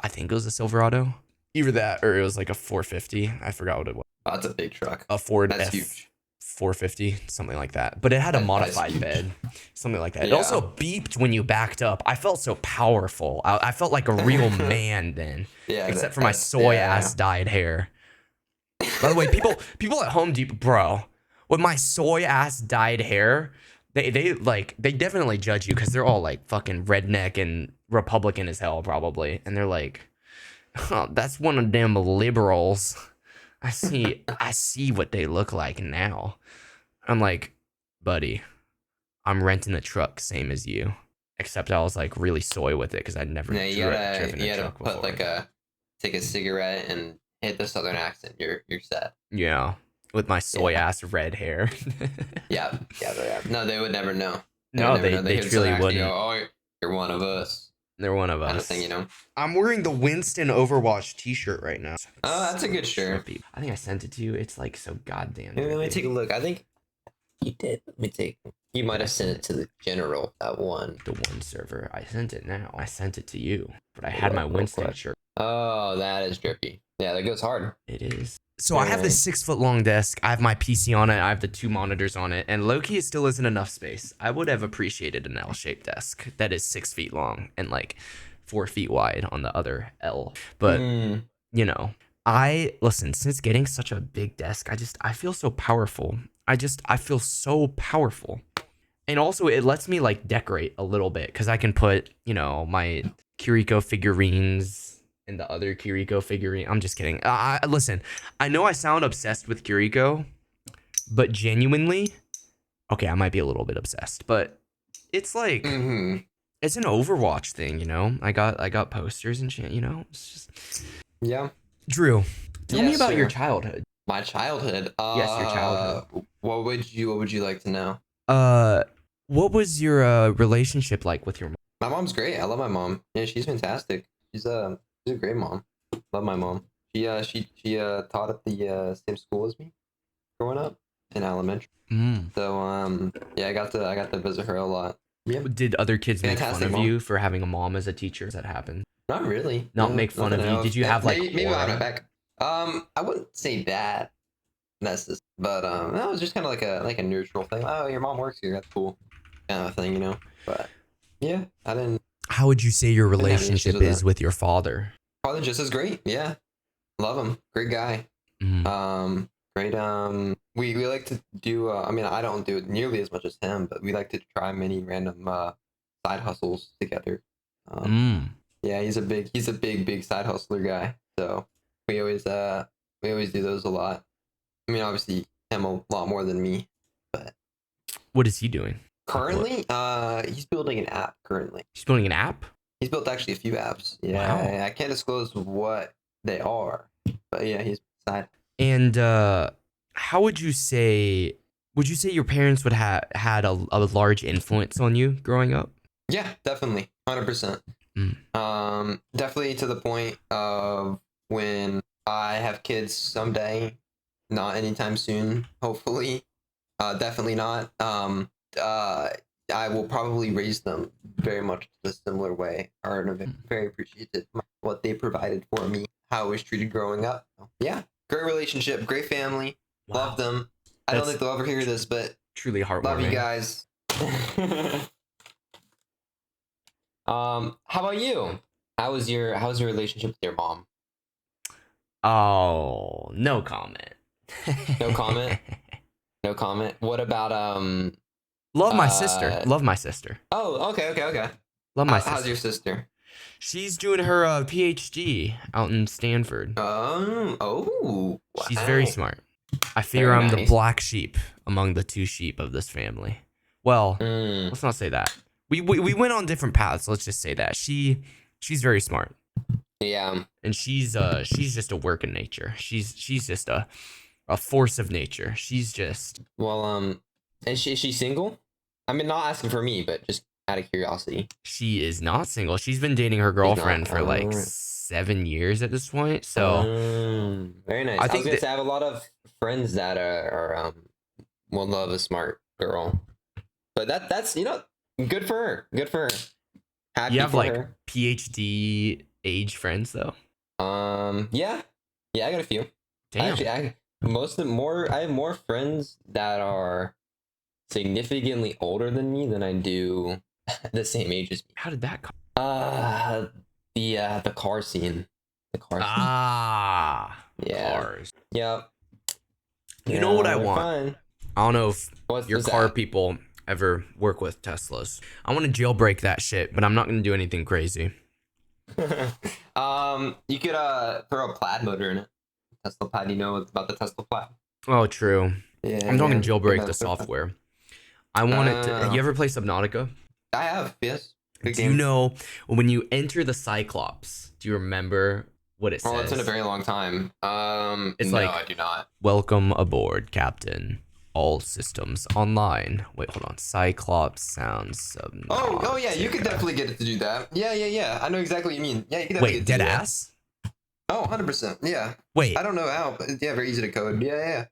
I think it was a Silverado. Either that or it was like a 450. I forgot what it was. Oh, that's a big truck. A Ford That's F huge. 450, something like that. But it had a That is modified huge. bed, something like that. It Yeah. also beeped when you backed up. I felt so powerful. I felt like a real man then, Yeah. except for my soy ass dyed hair. By the way, people at Home Depot, bro, with my soy ass dyed hair, they definitely judge you because they're all like fucking redneck and Republican as hell probably, and they're like, oh, that's one of them liberals. I see what they look like now. I'm like, buddy, I'm renting a truck same as you, except I was like really soy with it because I'd never Yeah, driven you a gotta truck put before. take a cigarette and hit the southern accent. You're set. Yeah, with my soy ass red hair. Yeah. No, they would never know. No, would never know. they hear the truly southern accent, wouldn't. Go, oh, you're one of us. They're one of Kind of us. thing, you know. I'm wearing the Winston Overwatch T-shirt right now. Oh, that's a good shirt. I think I sent it to you. It's like so goddamn. Let me drippy. take a look. I think you did. Let me take. You might have sent it to the general that one. The one server. I sent it now. I sent it to you, but I had my Winston shirt. Oh, that is drippy. Yeah, that goes hard. It is. So I have this 6 foot long desk. I have my PC on it. I have the 2 monitors on it, and low-key it still isn't enough space. I would have appreciated an L-shaped desk that is 6 feet long and like 4 feet wide on the other L. But you know, since getting such a big desk, I feel so powerful. I feel so powerful. And also it lets me like decorate a little bit because I can put, my Kiriko figurines and the other Kiriko figurine. I'm just kidding. Listen, I know I sound obsessed with Kiriko, but genuinely, okay, I might be a little bit obsessed, but it's like it's an Overwatch thing, I got posters and shit, It's just Yeah. Drew, tell me Yes, about your sir. childhood. My childhood. Yes, your childhood. What would you like to know? What was your relationship like with your mom? My mom's great. I love my mom. Yeah, she's fantastic. She's a great mom. Love my mom. She taught at the same school as me growing up. in elementary. So yeah, I got to visit her a lot. Yeah. Did other kids make fun Fantastic of mom. you for having a mom as a teacher? Does that happen? Not really. Not No, make fun nothing of I you. know Did of. you have like maybe behind my aura? back? I wouldn't say that necessarily, but that was just kind of like a neutral thing. Oh, your mom works here. That's cool, kind of thing, you know. But yeah, I didn't How would you say your have any issues relationship with is that. with your father? Probably just as great. Yeah, love him. Great guy. Mm. Great. We like to do. I mean, I don't do it nearly as much as him, but we like to try many random side hustles together. Yeah, he's a big side hustler guy. So we always do those a lot. I mean, obviously him a lot more than me, but What is he doing? currently, he's building an app. Currently, He's building an app? he's built actually a few apps. Wow. Yeah, I can't disclose what they are, but yeah, he's side. And how would you say your parents would have had a large influence on you growing up? Yeah, definitely, 100%. Definitely to the point of when I have kids someday, not anytime soon, hopefully. Definitely not. I will probably raise them very much the similar way, or in a very appreciative what they provided for me, how I was treated growing up. Yeah, great relationship, great family, love them. I don't That's think they'll ever hear this, but truly heartwarming. love you guys. How about you? How was your relationship with your mom? Oh, no comment. No comment? No comment. What about Love my sister. Love my sister. Oh, okay. Love my sister. How's your sister? She's doing her PhD out in Stanford. Oh, She's wow. very smart. I fear Very I'm the nice. black sheep among the two sheep of this family. Well, let's not say that. We went on different paths. Let's just say that she's very smart. Yeah. And she's just a work in nature. She's just a force of nature. She's just Well, is she single? I mean, not asking for me, but just out of curiosity. she is not single. She's been dating her girlfriend for like 7 years at this point. So very nice. I I think was gonna that- say I have a lot of friends that are will love a smart girl, but that's good for her. Good for her. Happy you have for like her. PhD age friends though. Yeah, I got a few. Damn. Actually, I have more friends that are significantly older than me than I do the same age as me. How did that come? The car scene. The car scene. Ah, Yeah. cars. Yep. You know what I they're want? fun. I don't know if What's your what's car that? people ever work with Teslas. I want to jailbreak that shit, but I'm not gonna do anything crazy. You could throw a plaid motor in it. Tesla plaid. You know about the Tesla plaid? Oh, true. Yeah. I'm talking yeah. jailbreak Yeah, the software. I want it to. Oh. You ever play Subnautica? I have, yes. Good Do you game. know when you enter the Cyclops? Do you remember what it says? Oh, it's been a very long time. It's no, like- I do not. Welcome aboard, Captain. All systems online. Wait, hold on. Cyclops sounds Subnautica. Oh yeah, you could definitely get it to do that. Yeah. I know exactly what you mean. Yeah, you could definitely Wait, get it to dead do that. ass? Oh, 100%. Yeah. Wait, I don't know how, but yeah, very easy to code. Yeah.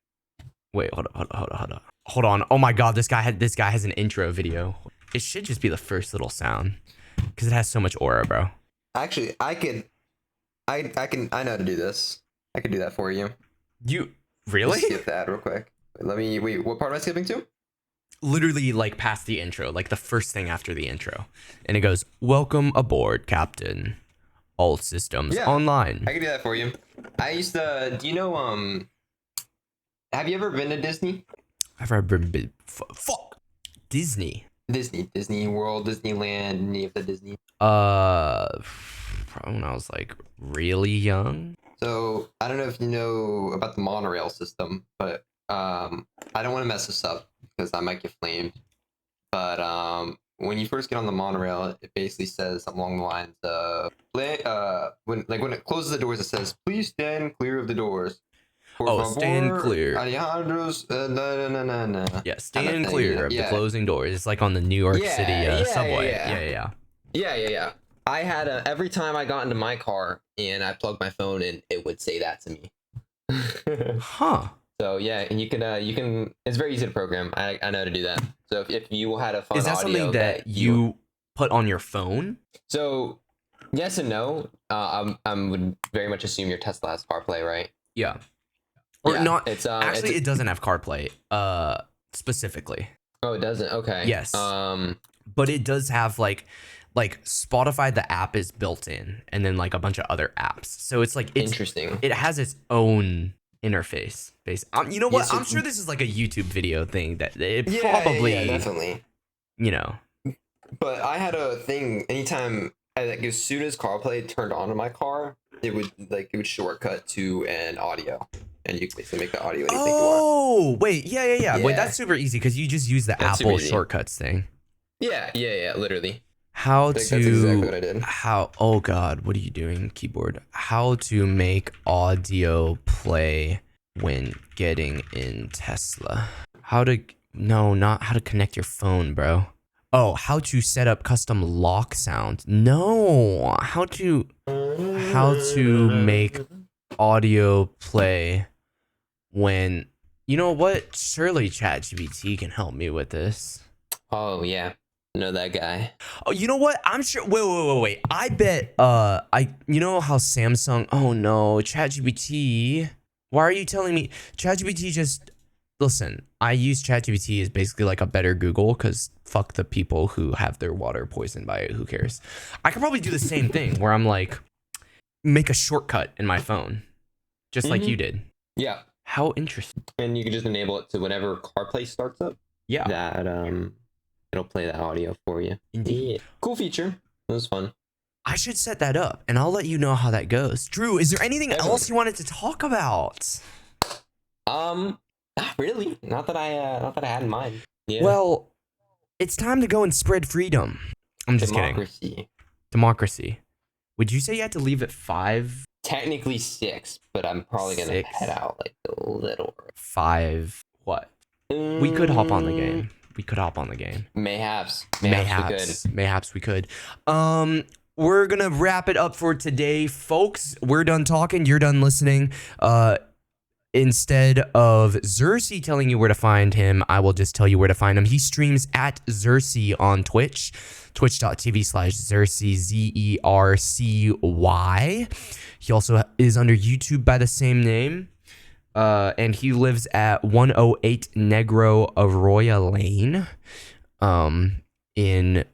wait, hold on. Oh my god, this guy has an intro video. It should just be the first little sound. Because it has so much aura, bro. Actually, I know how to do this. I could do that for you. You Just really? skip that real quick. Wait, what part am I skipping to? Literally like past the intro, like the first thing after the intro. And it goes, welcome aboard, Captain. All systems Yeah. online. I can do that for you. I used to, do you know, have you ever been to Disney? I've ever been fuck Disney. Disney World, Disneyland, any of the Disney. Probably when I was like really young. So I don't know if you know about the monorail system, but I don't want to mess this up because I might get flamed. But when you first get on the monorail, it basically says something along the lines of when it closes the doors, it says please stand clear of the doors. Por Oh, favor, stand clear. Alejandro's, no. Yeah, stand thing, clear of yeah. the closing doors. It's like on the New York Yeah, City yeah, subway. yeah. Yeah. I had every time I got into my car and I plugged my phone in, it would say that to me. Huh. So yeah, and you can. It's very easy to program. I know how to do that. So if you had a fun Is that audio something that you put on your phone? So yes and no. I would very much assume your Tesla has CarPlay, right? Yeah. Or Yeah, not. It's Actually, it doesn't have CarPlay. Specifically. Oh, it doesn't. Okay. Yes. But it does have like Spotify. The app is built in, and then like a bunch of other apps. So it's like Interesting. It has its own interface. You know what? Yeah, so- I'm sure this is like a YouTube video thing that it Yeah, probably. yeah, definitely. You know. But I had a thing anytime, like as soon as CarPlay turned on in my car, it would shortcut to an audio, and you can basically make the audio anything you want. Oh wait, yeah. Wait, Yeah. that's super easy because you just use the That's super Apple easy. shortcuts thing. Yeah, literally. How Like, to that's exactly what I did. oh god, what are you doing, keyboard? How to make audio play when getting in Tesla. Not how to connect your phone, bro. Oh, how to set up custom lock sound. No, how to make audio play when, you know what? Surely ChatGPT can help me with this. Oh yeah, know that guy. Oh, you know what? I'm sure. Wait. I bet. You know how Samsung. Oh no, ChatGPT. Why are you telling me ChatGPT just? Listen, I use ChatGPT as basically like a better Google because fuck the people who have their water poisoned by it. Who cares? I could probably do the same thing where I'm like, make a shortcut in my phone, just like you did. Yeah, How interesting. and you can just enable it to whenever CarPlay starts up. Yeah. That it'll play that audio for you. Indeed. Yeah. Cool feature. It was fun. I should set that up and I'll let you know how that goes. Drew, is there anything else you wanted to talk about? Not really. Not that I had in mind. Yeah. Well, it's time to go and spread freedom. I'm just kidding. Democracy. Would you say you had to leave at 5? Technically 6, but I'm probably gonna 6? head out like a little. 5 what? We could hop on the game. Mayhaps we could. We're gonna wrap it up for today, folks. We're done talking. You're done listening. Instead of Zercy telling you where to find him, I will just tell you where to find him. He streams at Zercy on Twitch, twitch.tv/Zercy, Zercy. He also is under YouTube by the same name. And he lives at 108 Negro Arroyo Lane, in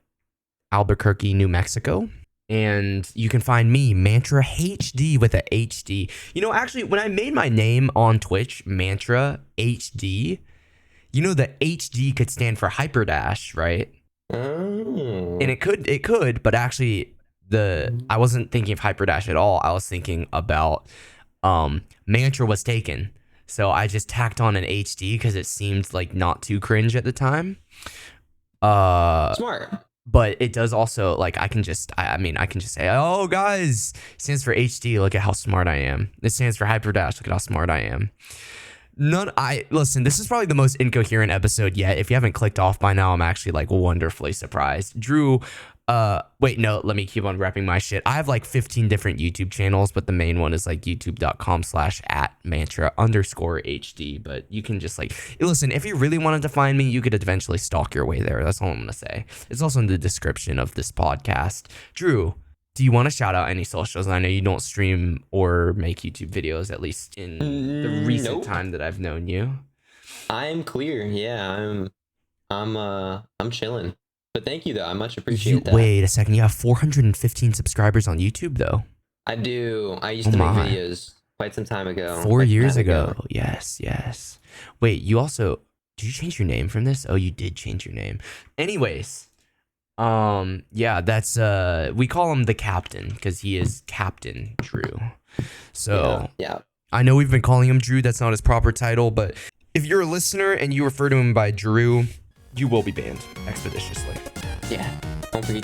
Albuquerque, New Mexico. And you can find me, mantraHD with a HD. You know, actually, when I made my name on Twitch, mantraHD, you know, the HD could stand for Hyperdash, right? Oh. And it could, but actually, I wasn't thinking of Hyperdash at all. I was thinking about Mantra was taken. So I just tacked on an HD because it seemed like not too cringe at the time. Smart. But it does also, like, I can just say, oh, guys, it stands for HD. Look at how smart I am. It stands for Hyperdash. Look at how smart I am. Listen, this is probably the most incoherent episode yet. If you haven't clicked off by now, I'm actually, like, wonderfully surprised. Drew, wait, no, let me keep on wrapping my shit. I have, like, 15 different YouTube channels, but the main one is, like, youtube.com/@mantra_HD. But you can just, like, listen, if you really wanted to find me, you could eventually stalk your way there. That's all I'm going to say. It's also in the description of this podcast. Drew, do you want to shout out any socials? I know you don't stream or make YouTube videos, at least in the recent time that I've known you. I'm clear. Yeah, I'm chilling. But thank you though. I much appreciate that. Wait a second. You have 415 subscribers on YouTube though. I do. I used to make videos quite some time ago. 4 years ago. Yes. Wait, did you change your name from this? Oh, you did change your name. Anyways, yeah, that's we call him the Captain because he is Captain Drew. So yeah. I know we've been calling him Drew. That's not his proper title, but if you're a listener and you refer to him by Drew, you will be banned expeditiously. Yeah. Don't forget.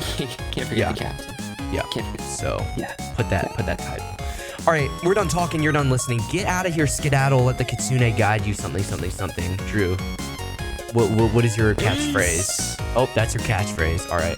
Can't forget the Captain. Yeah. So put that type. All right, we're done talking. You're done listening. Get out of here, skedaddle. Let the kitsune guide you something. Drew, what is your catchphrase? Oh, that's your catchphrase. All right.